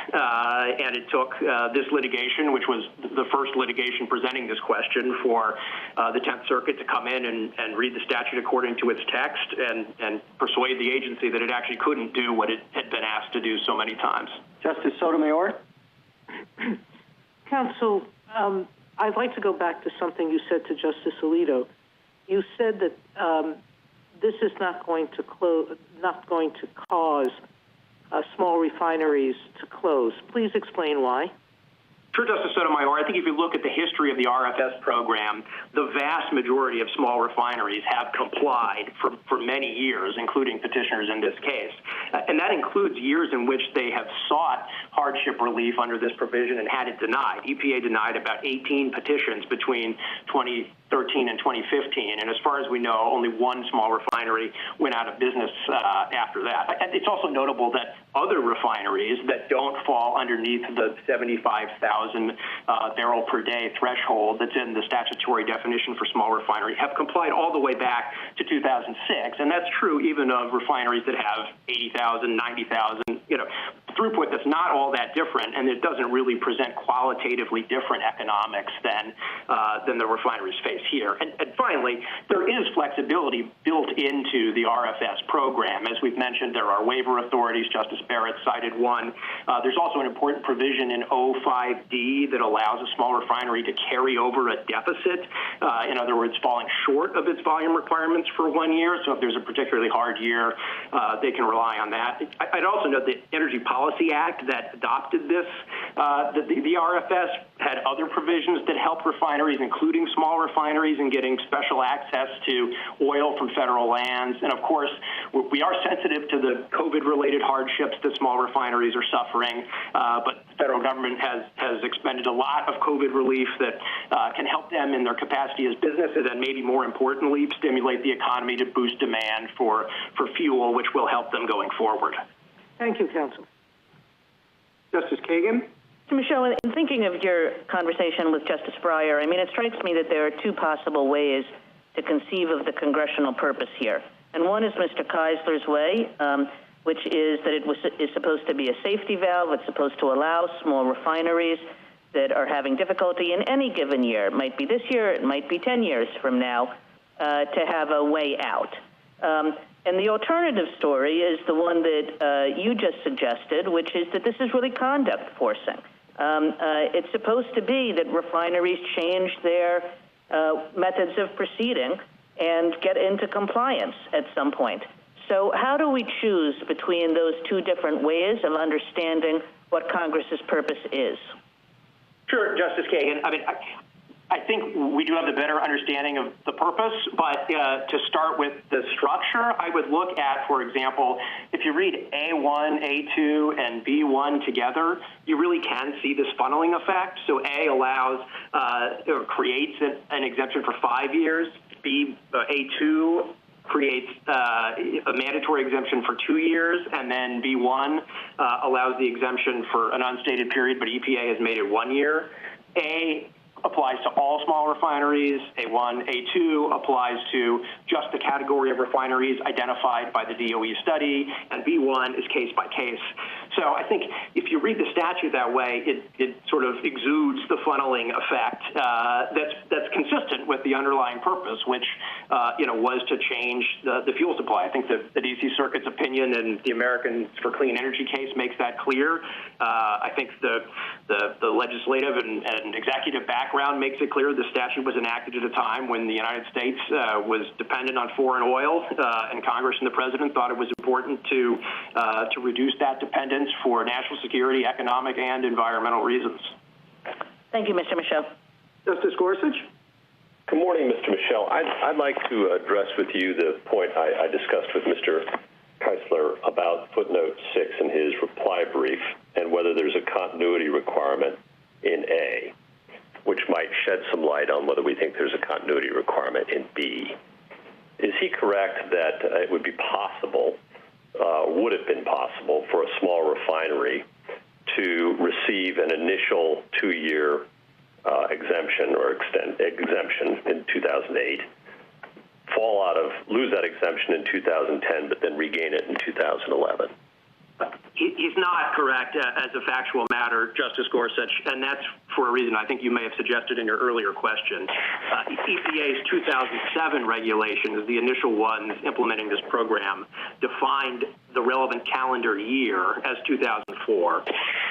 and it took this litigation, which was the first litigation presenting this question, for the 10th Circuit to come in and read the statute according to its text and persuade the agency that it actually couldn't do what it had been asked to do so many times. Justice Sotomayor? Counsel, I'd like to go back to something you said to Justice Alito. You said that this is not going to cause small refineries to close. Please explain why. Sure, Justice Sotomayor. I think if you look at the history of the RFS program, the vast majority of small refineries have complied for many years, including petitioners in this case. And that includes years in which they have sought hardship relief under this provision and had it denied. EPA denied about 18 petitions between 2013 and 2015, and as far as we know, only one small refinery went out of business after that. It's also notable that other refineries that don't fall underneath the 75,000 barrel per day threshold that's in the statutory definition for small refinery have complied all the way back to 2006, and that's true even of refineries that have 80,000, 90,000, throughput that's not all that different, and it doesn't really present qualitatively different economics than the refineries face here. And finally, there is flexibility built into the RFS program. As we've mentioned, there are waiver authorities. Justice Barrett cited one. There's also an important provision in 05D that allows a small refinery to carry over a deficit, in other words, falling short of its volume requirements for 1 year. So if there's a particularly hard year, they can rely on that. I'd also note the Energy Policy Act that adopted this, the RFS had other provisions that help refineries, including small refineries, in getting special access to oil from federal lands. And of course, we are sensitive to the COVID-related hardships that small refineries are suffering, but the federal government has expended a lot of COVID relief that can help them in their capacity as businesses, and maybe more importantly, stimulate the economy to boost demand for fuel, which will help them going forward. Thank you, counsel. Justice Kagan? Michel, in thinking of your conversation with Justice Breyer, it strikes me that there are two possible ways to conceive of the congressional purpose here. And one is Mr. Keisler's way, which is that it is supposed to be a safety valve. It's supposed to allow small refineries that are having difficulty in any given year, it might be this year, it might be 10 years from now, to have a way out. And the alternative story is the one that you just suggested, which is that this is really conduct forcing. It's supposed to be that refineries change their methods of proceeding and get into compliance at some point. So how do we choose between those two different ways of understanding what Congress's purpose is? Sure, Justice Kagan. I think we do have the better understanding of the purpose, but to start with the structure, I would look at, for example, if you read A1, A2, and B1 together, you really can see this funneling effect. So A allows or creates an exemption for 5 years. A2 creates a mandatory exemption for 2 years, and then B1 allows the exemption for an unstated period, but EPA has made it 1 year. A applies to all small refineries. A1, A2 applies to just the category of refineries identified by the DOE study, and B1 is case by case. So I think if you read the statute that way, it sort of exudes the funneling effect that's consistent with the underlying purpose, which was to change the fuel supply. I think the D.C. Circuit's opinion in the Americans for Clean Energy case makes that clear. I think the legislative and executive background makes it clear the statute was enacted at a time when the United States was dependent on foreign oil, and Congress and the President thought it was important to reduce that dependence for national security, economic, and environmental reasons. Thank you, Mr. Michel. Justice Gorsuch? Good morning, Mr. Michel. I'd like to address with you the point I discussed with Mr. Keisler about footnote 6 in his reply brief and whether there's a continuity requirement in A, which might shed some light on whether we think there's a continuity requirement in B. Is he correct that it would be possible, would have been possible, for a small refinery to receive an initial 2-year exemption or exemption in 2008, lose that exemption in 2010, but then regain it in 2011? He's not correct as a factual matter, Justice Gorsuch, and that's for a reason I think you may have suggested in your earlier question. EPA's 2007 regulations, the initial ones implementing this program, defined the relevant calendar year as 2004,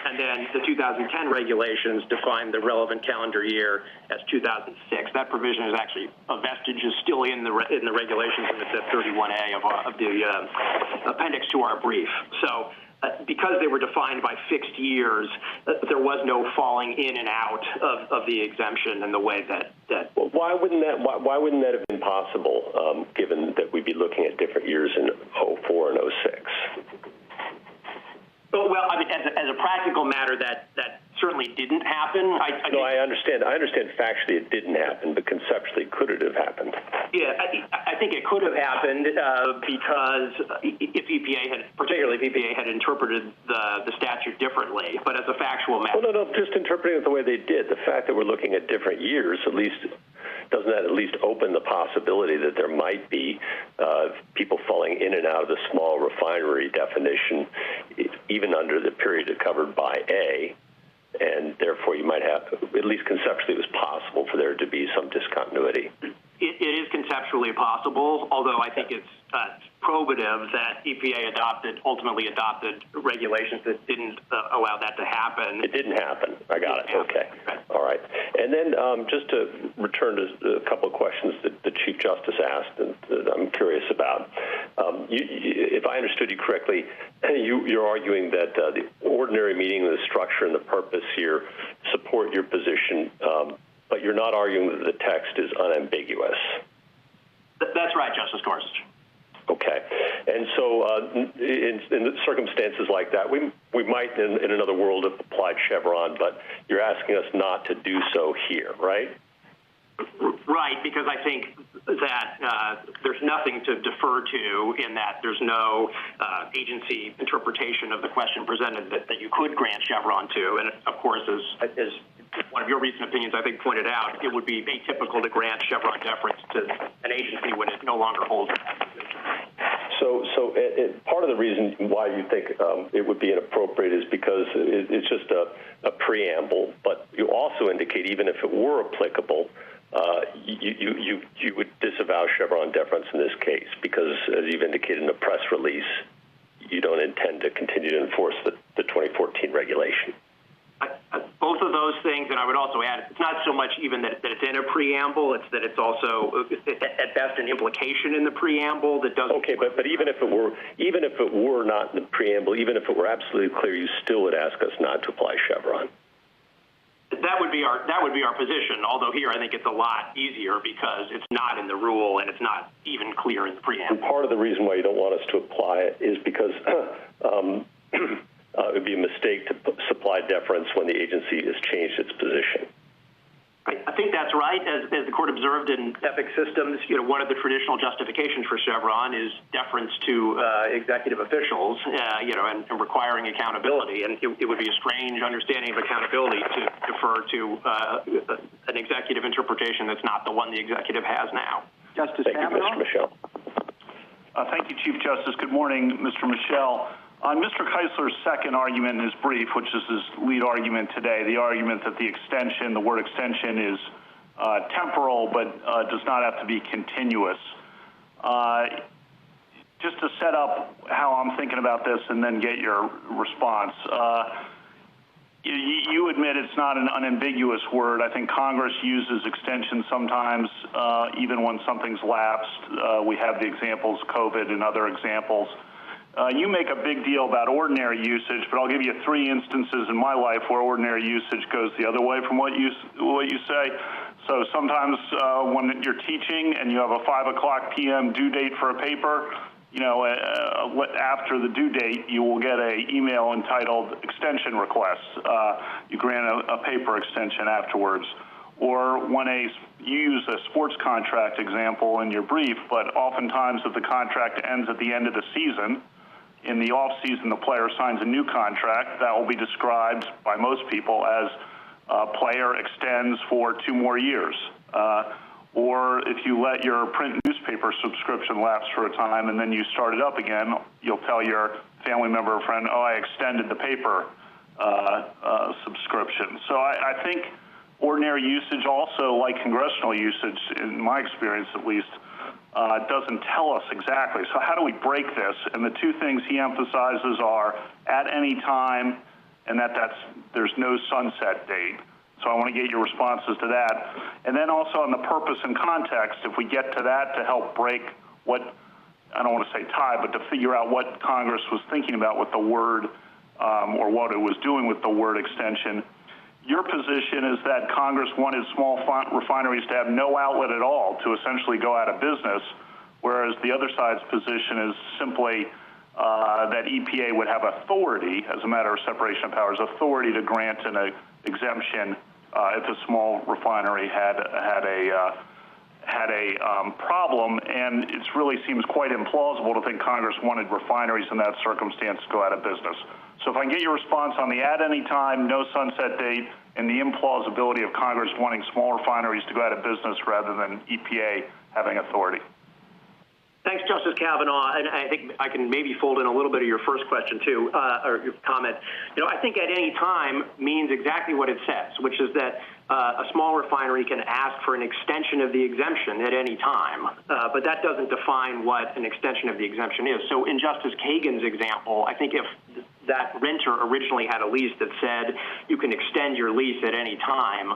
and then the 2010 regulations defined the relevant calendar year as 2006. That provision is actually a vestige is still in the regulations, and it's at 31A of the appendix to our brief. So because they were defined by fixed years, there was no falling in and out of the exemption in the way that. Well, why wouldn't that have been possible, given that we'd be looking at different years in 04 and 06? Well, I mean, as a practical matter, that certainly didn't happen. I understand. I understand factually it didn't happen, but conceptually, could it have happened? Yeah, I think it could have happened because if EPA particularly if EPA had interpreted the statute differently. But as a factual matter, well, no, just interpreting it the way they did. The fact that we're looking at different years, at least. Doesn't that at least open the possibility that there might be people falling in and out of the small refinery definition, even under the period covered by A, and therefore you might have, at least conceptually, it was possible for there to be some discontinuity? It is conceptually possible, although I think it's probative that EPA ultimately adopted regulations that didn't allow that to happen. It didn't happen. I got it. Okay. All right. And then just to return to a couple of questions that the Chief Justice asked and that I'm curious about. If I understood you correctly, you're arguing that the ordinary meaning of the structure and the purpose here support your position, but you're not arguing that the text is unambiguous. That's right, Justice Gorsuch. Okay. And so in circumstances like that, we might, in another world, have applied Chevron, but you're asking us not to do so here, right? Right, because I think that there's nothing to defer to in that there's no agency interpretation of the question presented that you could grant Chevron to. And, of course, as one of your recent opinions, I think, pointed out, it would be atypical to grant Chevron deference to an agency when it no longer holds that position. So part of the reason why you think it would be inappropriate is because it's just a preamble, but you also indicate even if it were applicable, you would disavow Chevron deference in this case because, as you've indicated in a press release, you don't intend to continue to enforce the 2014 regulation. Both of those things, and I would also add, it's not so much even that it's in a preamble, it's that it's also, at best, an implication in the preamble that doesn't. Okay, but even if it were not in the preamble, even if it were absolutely clear, you still would ask us not to apply Chevron. That would be our position, although here I think it's a lot easier because it's not in the rule and it's not even clear in the preamble. And part of the reason why you don't want us to apply it is because it would be a mistake to supply deference when the agency has changed its position. I think that's right. As the court observed in Epic Systems, one of the traditional justifications for Chevron is deference to executive officials, and requiring accountability. And it would be a strange understanding of accountability to defer to an executive interpretation that's not the one the executive has now. Justice Thank Kavanaugh? you, Mr. Michel. Thank you, Chief Justice. Good morning, Mr. Michel. On Mr. Keisler's second argument in his brief, which is his lead argument today, the argument that the word extension is temporal but does not have to be continuous. Just to set up how I'm thinking about this and then get your response. You admit it's not an unambiguous word. I think Congress uses extension sometimes, even when something's lapsed. We have the examples, COVID and other examples. You make a big deal about ordinary usage, but I'll give you 3 instances in my life where ordinary usage goes the other way from what you say. So sometimes when you're teaching and you have a 5:00 p.m. due date for a paper, after the due date, you will get an email entitled extension request. You grant a paper extension afterwards. Or when you use a sports contract example in your brief, but oftentimes if the contract ends at the end of the season, in the off-season, the player signs a new contract. That will be described by most people as player extends for 2 more years. Or if you let your print newspaper subscription lapse for a time and then you start it up again, you'll tell your family member or friend, oh, I extended the paper subscription. So I think ordinary usage also, like congressional usage, in my experience at least, doesn't tell us exactly. So how do we break this? And the 2 things he emphasizes are at any time and there's no sunset date. So I want to get your responses to that. And then also on the purpose and context, if we get to that to help break what, I don't want to say tie, but to figure out what Congress was thinking about with the word or what it was doing with the word extension. Your position is that Congress wanted small refineries to have no outlet at all, to essentially go out of business, whereas the other side's position is simply that EPA would have authority, as a matter of separation of powers, authority to grant an exemption if a small refinery had a problem. And it really seems quite implausible to think Congress wanted refineries in that circumstance to go out of business. So if I can get your response on the at any time, no sunset date, and the implausibility of Congress wanting small refineries to go out of business rather than EPA having authority. Thanks, Justice Kavanaugh. And I think I can maybe fold in a little bit of your first question, too, or your comment. I think at any time means exactly what it says, which is that a small refinery can ask for an extension of the exemption at any time. But that doesn't define what an extension of the exemption is. So in Justice Kagan's example, I think if that renter originally had a lease that said you can extend your lease at any time,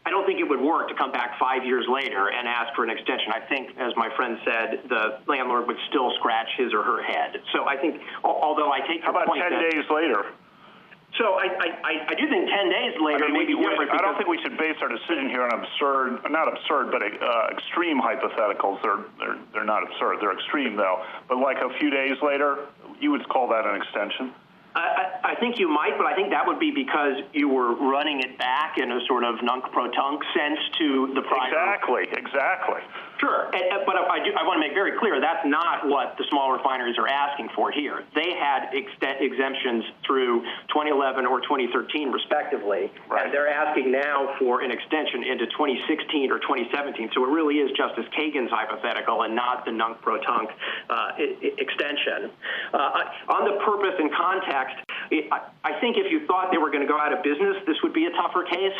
I don't think it would work to come back 5 years later and ask for an extension. I think, as my friend said, the landlord would still scratch his or her head. So I think, although I take your point. How about 10 days later? So I do think 10 days later may be different. I don't think we should base our decision here on not absurd, but extreme hypotheticals. They're not absurd. They're extreme, though. But like a few days later, you would call that an extension? I think you might, but I think that would be because you were running it back in a sort of nunc-pro-tunc sense to the prior. Exactly. Sure, but I want to make very clear that's not what the small refineries are asking for here. They had exemptions through 2011 or 2013, respectively, right. And they're asking now for an extension into 2016 or 2017. So it really is Justice Kagan's hypothetical and not the nunc-pro-tunc extension. On the purpose and context, I think if you thought they were going to go out of business, this would be a tougher case.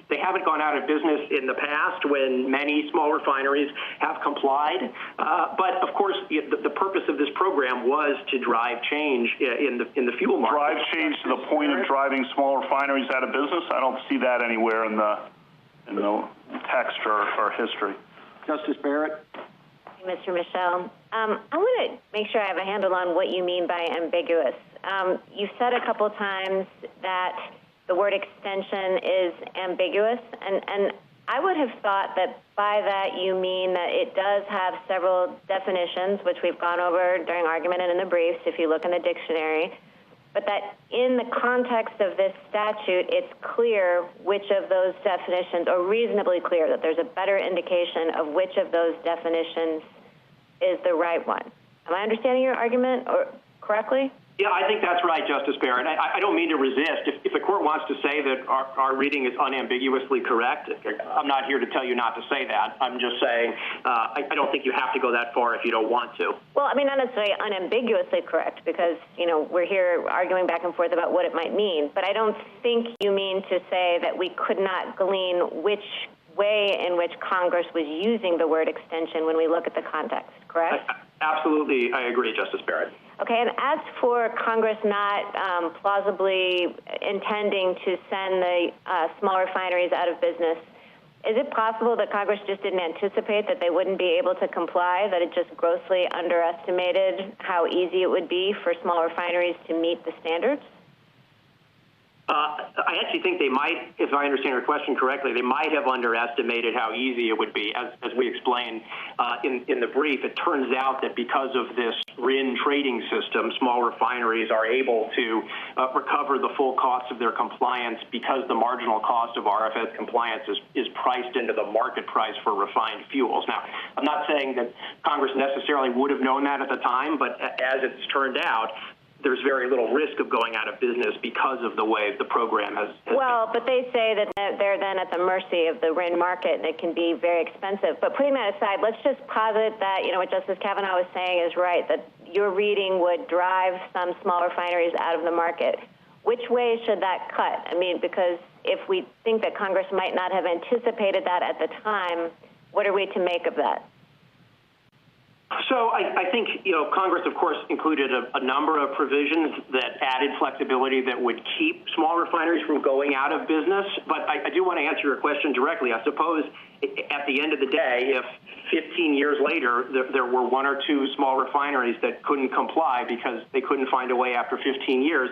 They haven't gone out of business in the past when many small refineries have complied. But of course, the purpose of this program was to drive change in the fuel market. Drive change to the point of driving small refineries out of business? I don't see that anywhere in the text or history. Justice Barrett. Mr. Michel, I want to make sure I have a handle on what you mean by ambiguous. You've said a couple times that the word extension is ambiguous, and I would have thought that by that you mean that it does have several definitions, which we've gone over during argument and in the briefs if you look in the dictionary, but that in the context of this statute, it's clear which of those definitions, or reasonably clear, that there's a better indication of which of those definitions is the right one. Am I understanding your argument correctly? Yeah, I think that's right, Justice Barrett. I don't mean to resist. If the court wants to say that our reading is unambiguously correct, I'm not here to tell you not to say that. I'm just saying I don't think you have to go that far if you don't want to. Well, I mean, not necessarily unambiguously correct, because, you know, we're here arguing back and forth about what it might mean. But I don't think you mean to say that we could not glean which way in which Congress was using the word extension when we look at the context, correct? Absolutely, I agree, Justice Barrett. Okay, and as for Congress not plausibly intending to send the small refineries out of business, is it possible that Congress just didn't anticipate that they wouldn't be able to comply, that it just grossly underestimated how easy it would be for small refineries to meet the standards? I actually think they might, if I understand your question correctly, they might have underestimated how easy it would be. As we explained in the brief, it turns out that because of this RIN trading system, small refineries are able to recover the full cost of their compliance because the marginal cost of RFS compliance is priced into the market price for refined fuels. Now, I'm not saying that Congress necessarily would have known that at the time, but as it's turned out, there's very little risk of going out of business because of the way the program has well, but they say that they're then at the mercy of the RIN market, and it can be very expensive. But putting that aside, let's just posit that, you know, what Justice Kavanaugh was saying is right, that your reading would drive some small refineries out of the market. Which way should that cut? I mean, because if we think that Congress might not have anticipated that at the time, what are we to make of that? So I think, you know, Congress, of course, included a number of provisions that added flexibility that would keep small refineries from going out of business. But I do want to answer your question directly. I suppose at the end of the day, if 15 years later there were one or two small refineries that couldn't comply because they couldn't find a way after 15 years,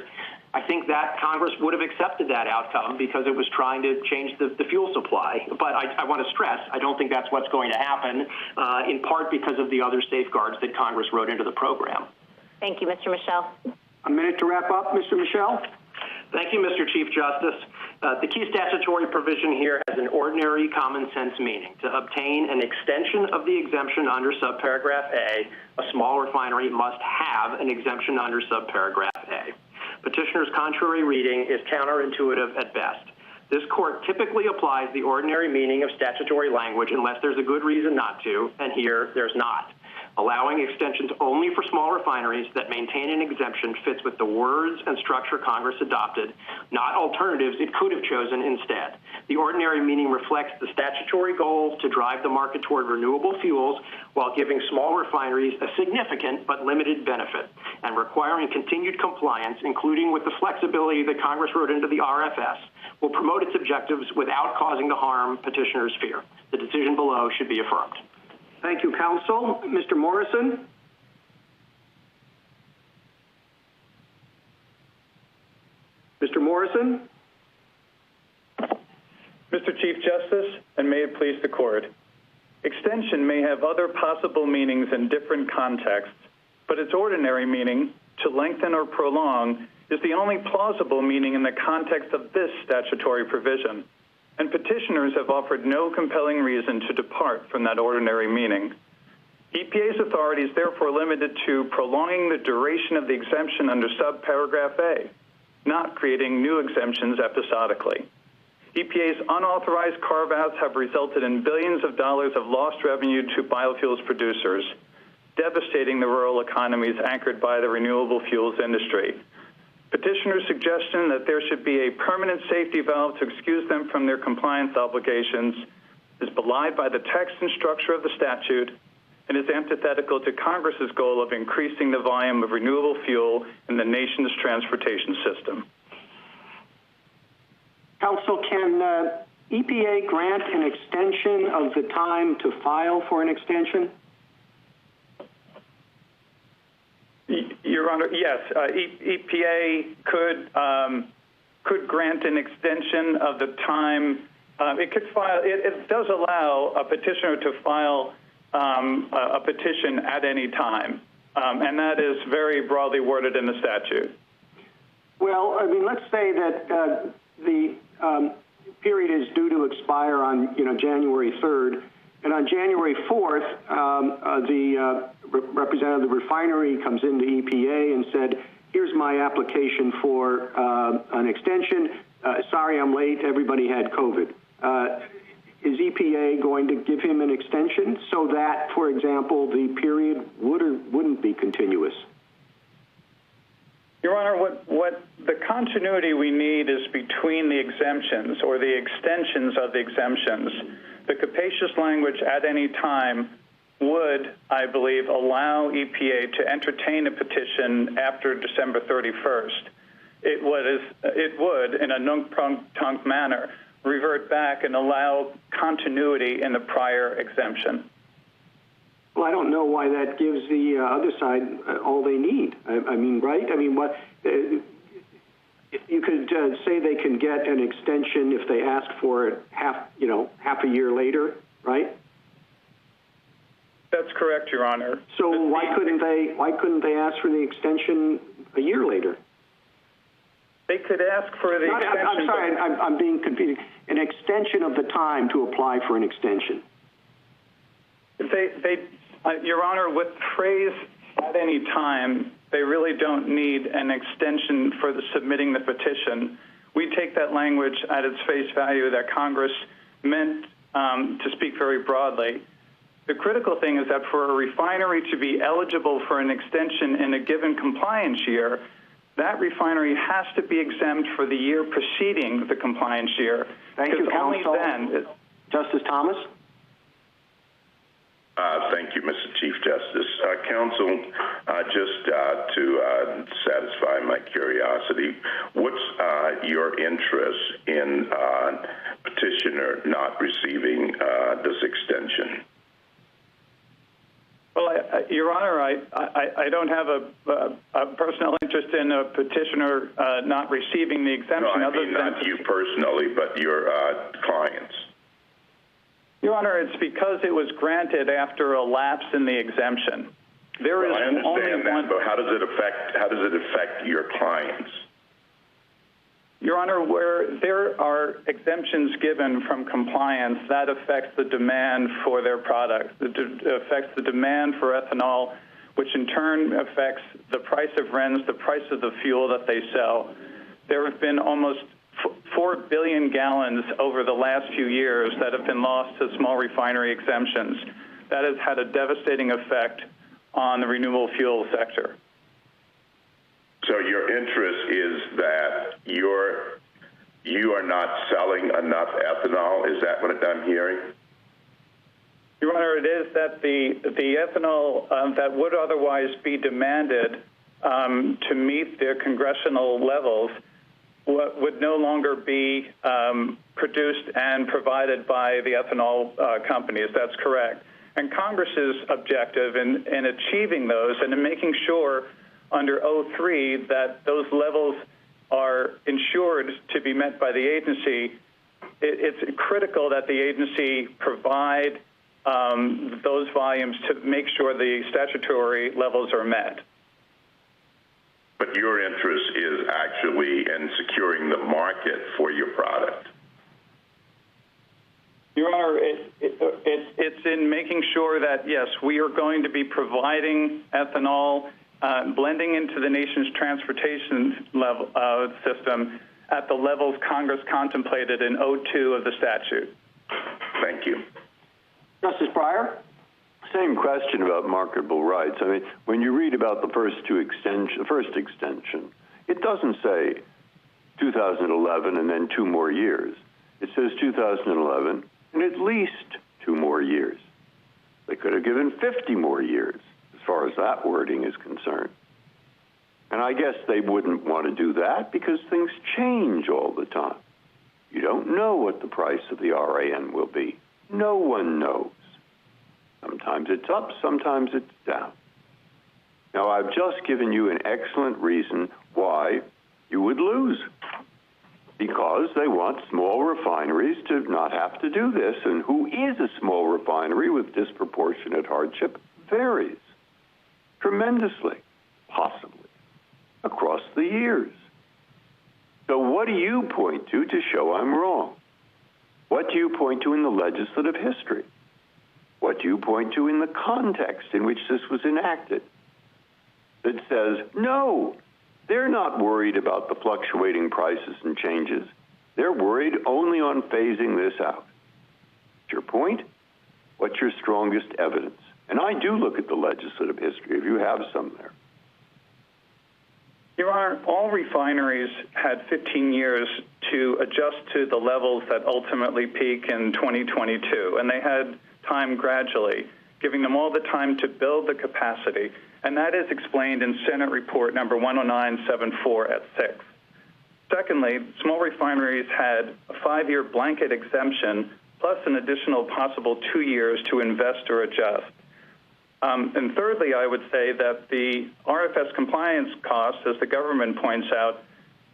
I think that Congress would have accepted that outcome because it was trying to change the fuel supply. But I want to stress, I don't think that's what's going to happen, in part because of the other safeguards that Congress wrote into the program. Thank you, Mr. Michel. A minute to wrap up, Mr. Michel. Thank you, Mr. Chief Justice. The key statutory provision here has an ordinary common sense meaning. To obtain an extension of the exemption under subparagraph A, a small refinery must have an exemption under subparagraph A. Petitioner's contrary reading is counterintuitive at best. This court typically applies the ordinary meaning of statutory language unless there's a good reason not to, and here there's not. Allowing extensions only for small refineries that maintain an exemption fits with the words and structure Congress adopted, not alternatives it could have chosen instead. The ordinary meaning reflects the statutory goal to drive the market toward renewable fuels while giving small refineries a significant but limited benefit and requiring continued compliance, including with the flexibility that Congress wrote into the RFS, will promote its objectives without causing the harm petitioners fear. The decision below should be affirmed. Thank you, counsel. Mr. Morrison? Mr. Morrison? Mr. Chief Justice, and may it please the Court, extension may have other possible meanings in different contexts, but its ordinary meaning, to lengthen or prolong, is the only plausible meaning in the context of this statutory provision, and petitioners have offered no compelling reason to depart from that ordinary meaning. EPA's authority is therefore limited to prolonging the duration of the exemption under subparagraph A, not creating new exemptions episodically. EPA's unauthorized carve-outs have resulted in billions of dollars of lost revenue to biofuels producers, devastating the rural economies anchored by the renewable fuels industry. Petitioners' suggestion that there should be a permanent safety valve to excuse them from their compliance obligations is belied by the text and structure of the statute and is antithetical to Congress's goal of increasing the volume of renewable fuel in the nation's transportation system. Counsel, can EPA grant an extension of the time to file for an extension? Your Honor, yes. EPA could grant an extension of the time. It does allow a petitioner to file a petition at any time, and that is very broadly worded in the statute. Well, I mean, let's say that the period is due to expire on, January 3rd, and on January 4th, the representative of the refinery comes into EPA and said, here's my application for an extension. Sorry, I'm late. Everybody had COVID. Is EPA going to give him an extension so that, for example, the period would or wouldn't be continuous? Your Honor, what the continuity we need is between the exemptions or the extensions of the exemptions. The capacious language at any time would, I believe, allow EPA to entertain a petition after December 31st. It would, in a nunc-pro-tunc manner, revert back and allow continuity in the prior exemption. Well, I don't know why that gives the other side all they need. I mean, right? I mean, what you could say they can get an extension if they ask for it half a year later, right? That's correct, Your Honor. So why couldn't they ask for the extension a year later? They could ask for the extension. I'm sorry, I'm being confused. An extension of the time to apply for an extension. Your Honor, with the phrase at any time, they really don't need an extension for submitting the petition. We take that language at its face value that Congress meant to speak very broadly. The critical thing is that for a refinery to be eligible for an extension in a given compliance year, that refinery has to be exempt for the year preceding the compliance year. Thank you, counsel. Then, Justice Thomas? Thank you, Mr. Chief Justice. Counsel, just to satisfy my curiosity, what's your interest in petitioner not receiving this extension? Well, Your Honor, I don't have a personal interest in a petitioner not receiving the exemption. No, I mean not you personally, but your clients. Your Honor, it's because it was granted after a lapse in the exemption. There is I understand only that, but how does it affect your clients? Your Honor, where there are exemptions given from compliance, that affects the demand for their products. It affects the demand for ethanol, which in turn affects the price of RINs, the price of the fuel that they sell. There have been almost 4 billion gallons over the last few years that have been lost to small refinery exemptions. That has had a devastating effect on the renewable fuel sector. So your interest is that you are not selling enough ethanol? Is that what I'm hearing? Your Honor, it is that the ethanol that would otherwise be demanded to meet their congressional levels would no longer be produced and provided by the ethanol companies. That's correct. And Congress's objective in achieving those and in making sure under 03 that those levels are ensured to be met by the agency, it's critical that the agency provide those volumes to make sure the statutory levels are met. But your interest is actually in securing the market for your product. Your Honor, it's in making sure that, yes, we are going to be providing ethanol, blending into the nation's transportation level system at the levels Congress contemplated in 02 of the statute. Thank you. Justice Breyer? Same question about marketable rights. I mean, when you read about the first extension, it doesn't say 2011 and then 2 more years. It says 2011 and at least 2 more years. They could have given 50 more years as far as that wording is concerned. And I guess they wouldn't want to do that because things change all the time. You don't know what the price of the RAN will be. No one knows. Sometimes it's up, sometimes it's down. Now, I've just given you an excellent reason why you would lose. they want small refineries to not have to do this. And who is a small refinery with disproportionate hardship varies tremendously, possibly, across the years. So what do you point to show I'm wrong? What do you point to in the legislative history? What do you point to in the context in which this was enacted that says, no, they're not worried about the fluctuating prices and changes. They're worried only on phasing this out. What's your point? What's your strongest evidence? And I do look at the legislative history, if you have some there. Your Honor, all refineries had 15 years to adjust to the levels that ultimately peak in 2022, and they had time gradually, giving them all the time to build the capacity, and that is explained in Senate Report number 10974 at 6. Secondly, small refineries had a 5-year blanket exemption plus an additional possible 2 years to invest or adjust. And thirdly, I would say that the RFS compliance costs, as the government points out,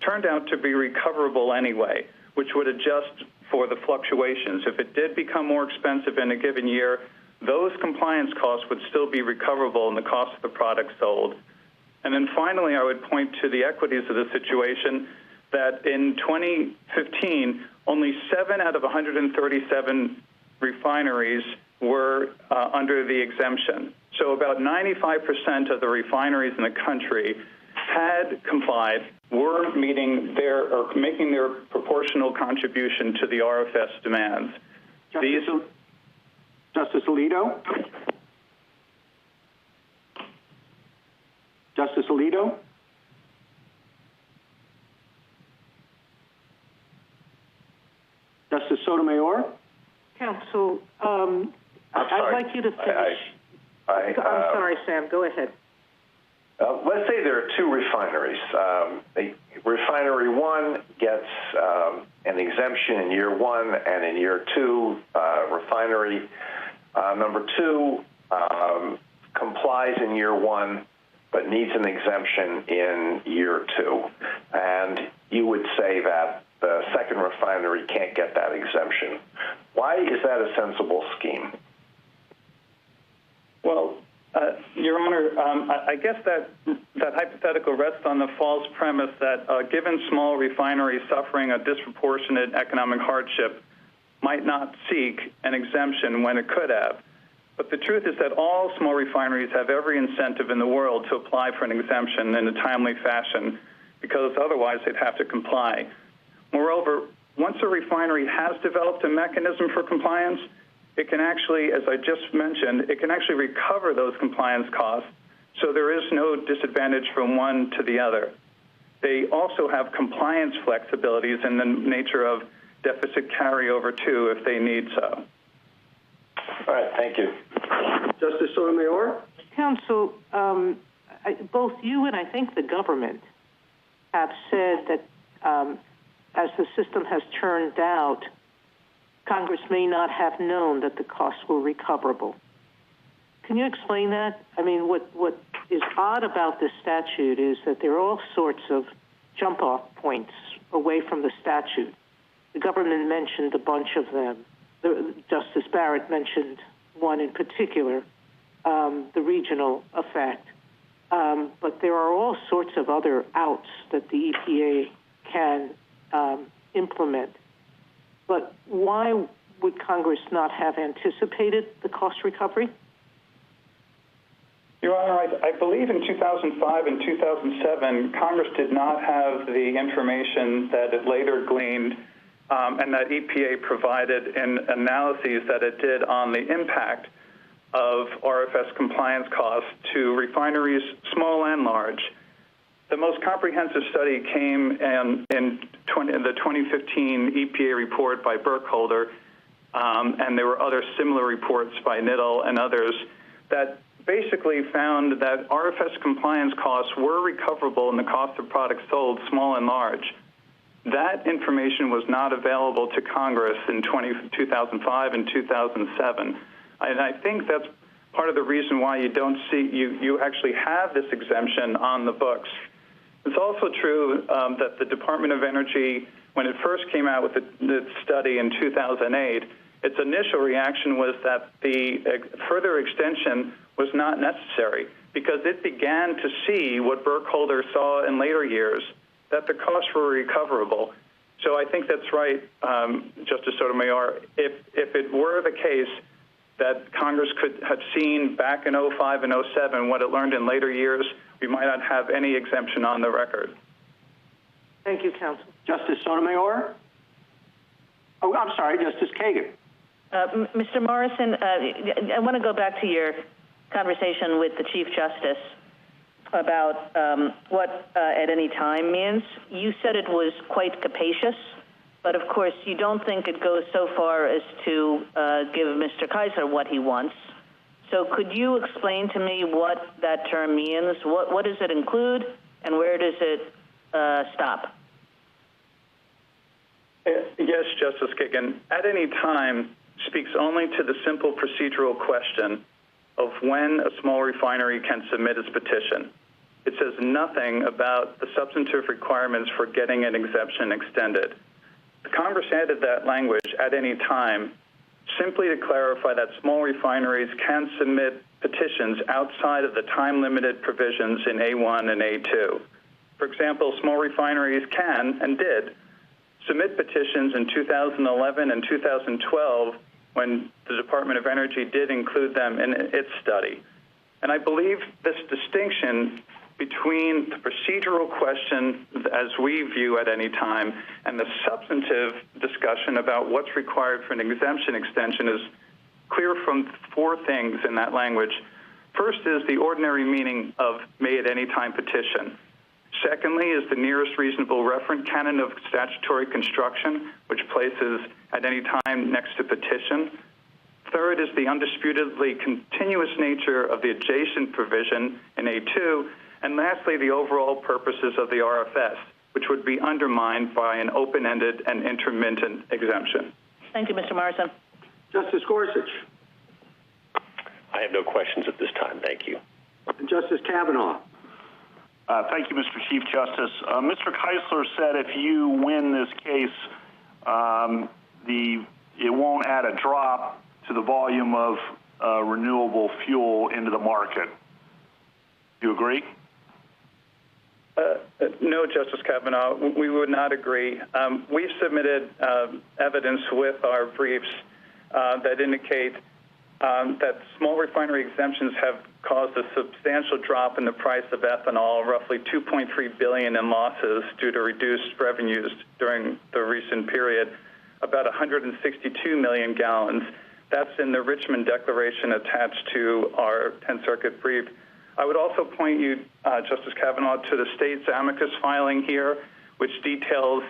turned out to be recoverable anyway, which would adjust for the fluctuations. If it did become more expensive in a given year, those compliance costs would still be recoverable in the cost of the product sold. And then finally, I would point to the equities of the situation that in 2015, only 7 out of 137 refineries were under the exemption. So about 95% of the refineries in the country had complied, were meeting their or making their proportional contribution to the RFS demands. Justice Alito? Justice Alito? Justice Sotomayor? Counsel, I'd like you to finish. I'm sorry, Sam. Go ahead. Let's say there are 2 refineries. Refinery 1 gets an exemption in year 1, and in year 2, refinery number 2 complies in year 1, but needs an exemption in year 2. And you would say that the second refinery can't get that exemption. Why is that a sensible scheme? Well, Your Honor, I guess that hypothetical rests on the false premise that given small refineries suffering a disproportionate economic hardship might not seek an exemption when it could have. But the truth is that all small refineries have every incentive in the world to apply for an exemption in a timely fashion, because otherwise they'd have to comply. Moreover, once a refinery has developed a mechanism for compliance, it can actually, as I just mentioned, it can actually recover those compliance costs, so there is no disadvantage from one to the other. They also have compliance flexibilities in the nature of deficit carryover, too, if they need so. All right, thank you. Justice Sotomayor? Counsel, both you and I think the government have said that as the system has turned out, Congress may not have known that the costs were recoverable. Can you explain that? I mean, what is odd about this statute is that there are all sorts of jump-off points away from the statute. The government mentioned a bunch of them. Justice Barrett mentioned one in particular, the regional effect. But there are all sorts of other outs that the EPA can implement. But why would Congress not have anticipated the cost recovery? Your Honor, I believe in 2005 and 2007, Congress did not have the information that it later gleaned and that EPA provided in analyses that it did on the impact of RFS compliance costs to refineries, small and large. The most comprehensive study came in the 2015 EPA report by Burkholder, and there were other similar reports by Niddle and others that basically found that RFS compliance costs were recoverable in the cost of products sold, small and large. That information was not available to Congress in 2005 and 2007. And I think that's part of the reason why you don't see, you actually have this exemption on the books. It's also true that the Department of Energy, when it first came out with the study in 2008, its initial reaction was that the further extension was not necessary because it began to see what Burkholder saw in later years, that the costs were recoverable. So I think that's right, Justice Sotomayor. If it were the case that Congress could have seen back in 05 and 07 what it learned in later years, we might not have any exemption on the record. Thank you, counsel. Justice Sotomayor? Oh, I'm sorry, Justice Kagan. Mr. Morrison, I want to go back to your conversation with the Chief Justice about what at any time means. You said it was quite capacious, but of course you don't think it goes so far as to give Mr. Keisler what he wants. So could you explain to me what that term means? What does it include, and where does it stop? Yes, Justice Kagan. At any time speaks only to the simple procedural question of when a small refinery can submit its petition. It says nothing about the substantive requirements for getting an exemption extended. Congress added that language at any time simply to clarify that small refineries can submit petitions outside of the time-limited provisions in A1 and A2. For example, small refineries can, and did, submit petitions in 2011 and 2012 when the Department of Energy did include them in its study. And I believe this distinction between the procedural question, as we view at any time, and the substantive discussion about what's required for an exemption extension is clear from four things in that language. First is the ordinary meaning of may at any time petition. Secondly is the nearest reasonable referent canon of statutory construction, which places at any time next to petition. Third is the undisputedly continuous nature of the adjacent provision in A2. And lastly, the overall purposes of the RFS, which would be undermined by an open-ended and intermittent exemption. Thank you, Mr. Morrison. Justice Gorsuch. I have no questions at this time. Thank you. Justice Kavanaugh. Thank you, Mr. Chief Justice. Mr. Keisler said if you win this case, it won't add a drop to the volume of renewable fuel into the market. Do you agree? No, Justice Kavanaugh, we would not agree. We've submitted evidence with our briefs that indicate that small refinery exemptions have caused a substantial drop in the price of ethanol, roughly $2.3 billion in losses due to reduced revenues during the recent period, about 162 million gallons. That's in the Richmond Declaration attached to our 10th Circuit brief. I would also point you, Justice Kavanaugh, to the state's amicus filing here, which details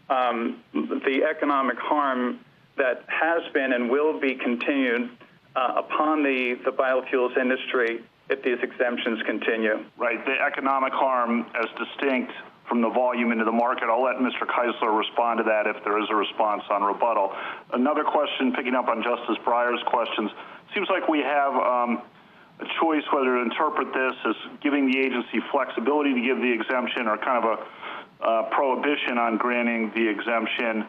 the economic harm that has been and will be continued upon the biofuels industry if these exemptions continue. Right. The economic harm as distinct from the volume into the market. I'll let Mr. Keisler respond to that if there is a response on rebuttal. Another question, picking up on Justice Breyer's questions. Seems like we have a choice whether to interpret this as giving the agency flexibility to give the exemption or kind of a prohibition on granting the exemption.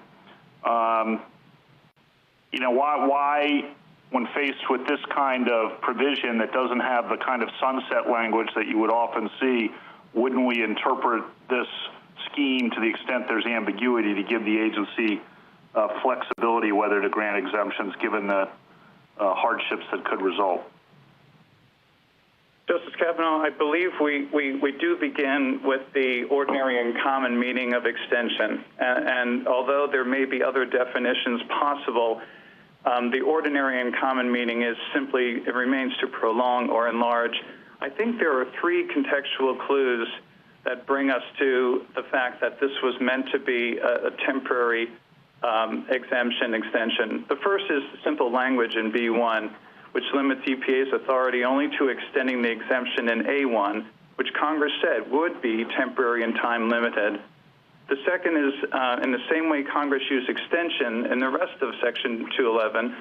Why, when faced with this kind of provision that doesn't have the kind of sunset language that you would often see, wouldn't we interpret this scheme to the extent there's ambiguity to give the agency flexibility whether to grant exemptions given the hardships that could result? Justice Kavanaugh, I believe we do begin with the ordinary and common meaning of extension. And although there may be other definitions possible, the ordinary and common meaning is simply, it remains to prolong or enlarge. I think there are three contextual clues that bring us to the fact that this was meant to be a temporary exemption extension. The first is simple language in B1, which limits EPA's authority only to extending the exemption in A1, which Congress said would be temporary and time limited. The second is, in the same way Congress used extension in the rest of Section 211,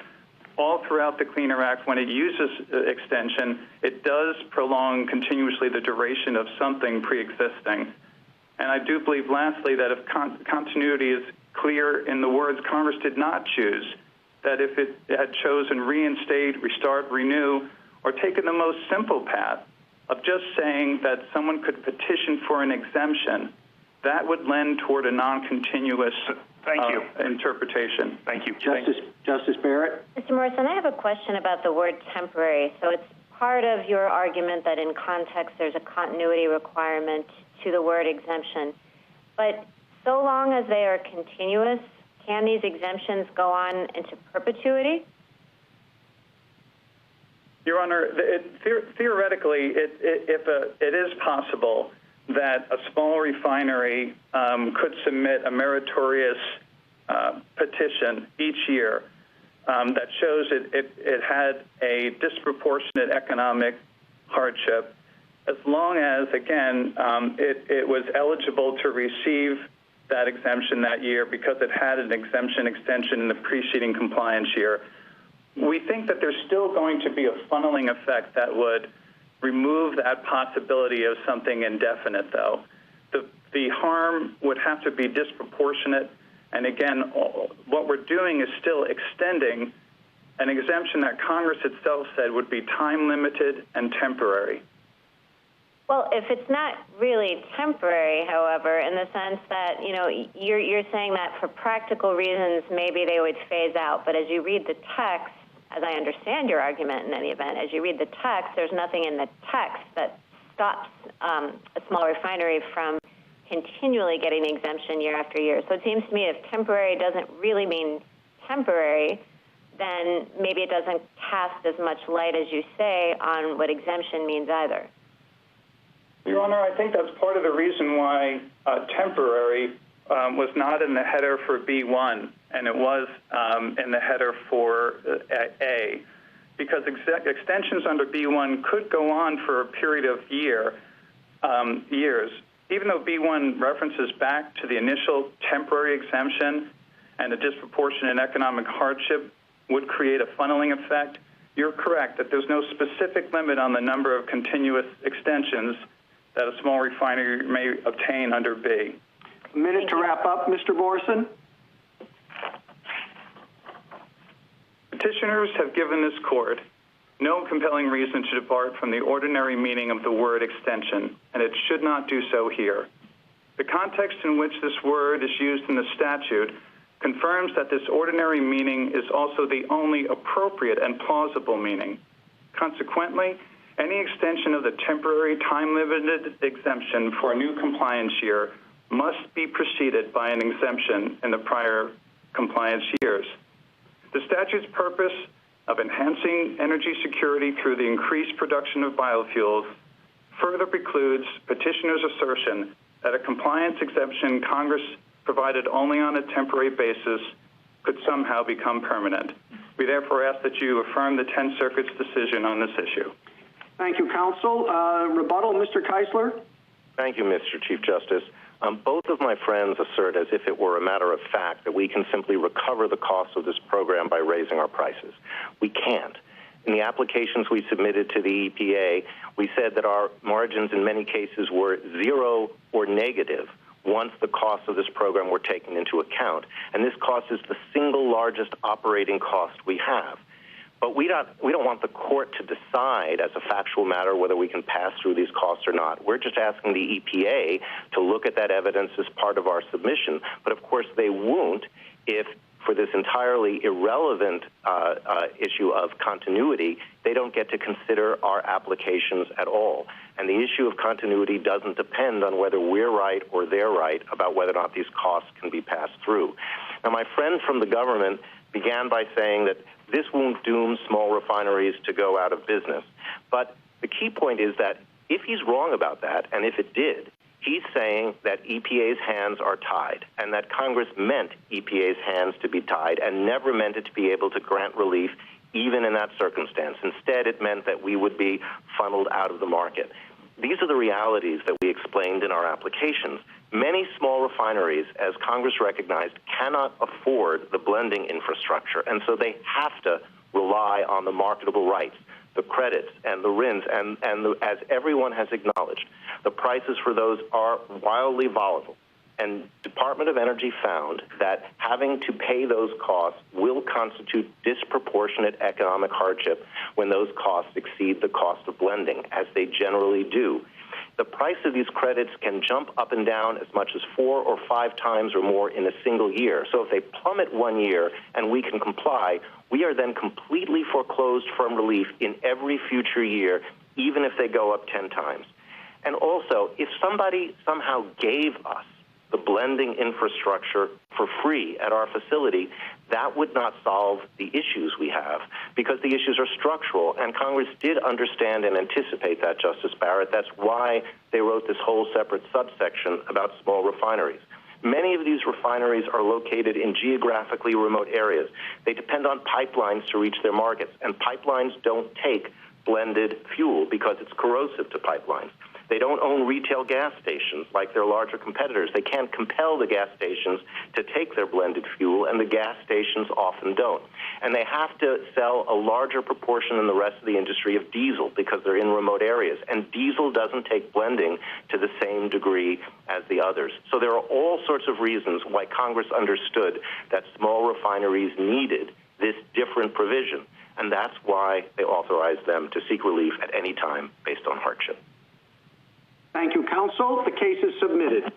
all throughout the Clean Air Act, when it uses extension, it does prolong continuously the duration of something pre-existing. And I do believe, lastly, that if continuity is clear in the words Congress did not choose, that if it had chosen reinstate, restart, renew, or taken the most simple path of just saying that someone could petition for an exemption, that would lend toward a non-continuous interpretation. Thank you. Justice Barrett? Mr. Morrison, I have a question about the word temporary. So it's part of your argument that in context there's a continuity requirement to the word exemption. But so long as they are continuous, can these exemptions go on into perpetuity? Your Honor, theoretically, it is possible that a small refinery could submit a meritorious petition each year that shows it had a disproportionate economic hardship, as long as, again, it was eligible to receive that exemption that year because it had an exemption extension in the preceding compliance year. We think that there's still going to be a funneling effect that would remove that possibility of something indefinite, though. The harm would have to be disproportionate, and again, what we're doing is still extending an exemption that Congress itself said would be time-limited and temporary. Well, if it's not really temporary, however, in the sense that, you're saying that for practical reasons, maybe they would phase out, but as you read the text, as I understand your argument in any event, as you read the text, there's nothing in the text that stops a small refinery from continually getting an exemption year after year. So it seems to me if temporary doesn't really mean temporary, then maybe it doesn't cast as much light as you say on what exemption means either. Your Honor, I think that's part of the reason why temporary was not in the header for B1, and it was in the header for A, because extensions under B1 could go on for a period of years. Even though B1 references back to the initial temporary exemption and a disproportionate economic hardship would create a funneling effect, you're correct that there's no specific limit on the number of continuous extensions that a small refinery may obtain under B. A minute to wrap up, Mr. Morrison. Petitioners have given this court no compelling reason to depart from the ordinary meaning of the word extension, and it should not do so here. The context in which this word is used in the statute confirms that this ordinary meaning is also the only appropriate and plausible meaning. Consequently, any extension of the temporary time-limited exemption for a new compliance year must be preceded by an exemption in the prior compliance years. The statute's purpose of enhancing energy security through the increased production of biofuels further precludes petitioners' assertion that a compliance exemption Congress provided only on a temporary basis could somehow become permanent. We therefore ask that you affirm the 10th Circuit's decision on this issue. Thank you, counsel. Rebuttal, Mr. Keisler. Thank you, Mr. Chief Justice. Both of my friends assert, as if it were a matter of fact, that we can simply recover the cost of this program by raising our prices. We can't. In the applications we submitted to the EPA, we said that our margins in many cases were zero or negative once the costs of this program were taken into account. And this cost is the single largest operating cost we have. But we don't want the court to decide as a factual matter whether we can pass through these costs or not. We're just asking the EPA to look at that evidence as part of our submission. But, of course, they won't if, for this entirely irrelevant issue of continuity, they don't get to consider our applications at all. And the issue of continuity doesn't depend on whether we're right or they're right about whether or not these costs can be passed through. Now, my friend from the government began by saying that this won't doom small refineries to go out of business. But the key point is that if he's wrong about that, and if it did, he's saying that EPA's hands are tied and that Congress meant EPA's hands to be tied and never meant it to be able to grant relief even in that circumstance. Instead, it meant that we would be funneled out of the market. These are the realities that we explained in our applications. Many small refineries, as Congress recognized, cannot afford the blending infrastructure, and so they have to rely on the marketable rights, the credits, and the RINs, and as everyone has acknowledged, the prices for those are wildly volatile. And Department of Energy found that having to pay those costs will constitute disproportionate economic hardship when those costs exceed the cost of blending, as they generally do. The price of these credits can jump up and down as much as 4 or 5 times or more in a single year. So if they plummet one year and we can comply, we are then completely foreclosed from relief in every future year, even if they go up 10 times. And also, if somebody somehow gave us the blending infrastructure for free at our facility, that would not solve the issues we have, because the issues are structural, and Congress did understand and anticipate that, Justice Barrett. That's why they wrote this whole separate subsection about small refineries. Many of these refineries are located in geographically remote areas. They depend on pipelines to reach their markets, and pipelines don't take blended fuel because it's corrosive to pipelines. They don't own retail gas stations like their larger competitors. They can't compel the gas stations to take their blended fuel, and the gas stations often don't. And they have to sell a larger proportion than the rest of the industry of diesel because they're in remote areas. And diesel doesn't take blending to the same degree as the others. So there are all sorts of reasons why Congress understood that small refineries needed this different provision. And that's why they authorized them to seek relief at any time based on hardship. Thank you, counsel. The case is submitted.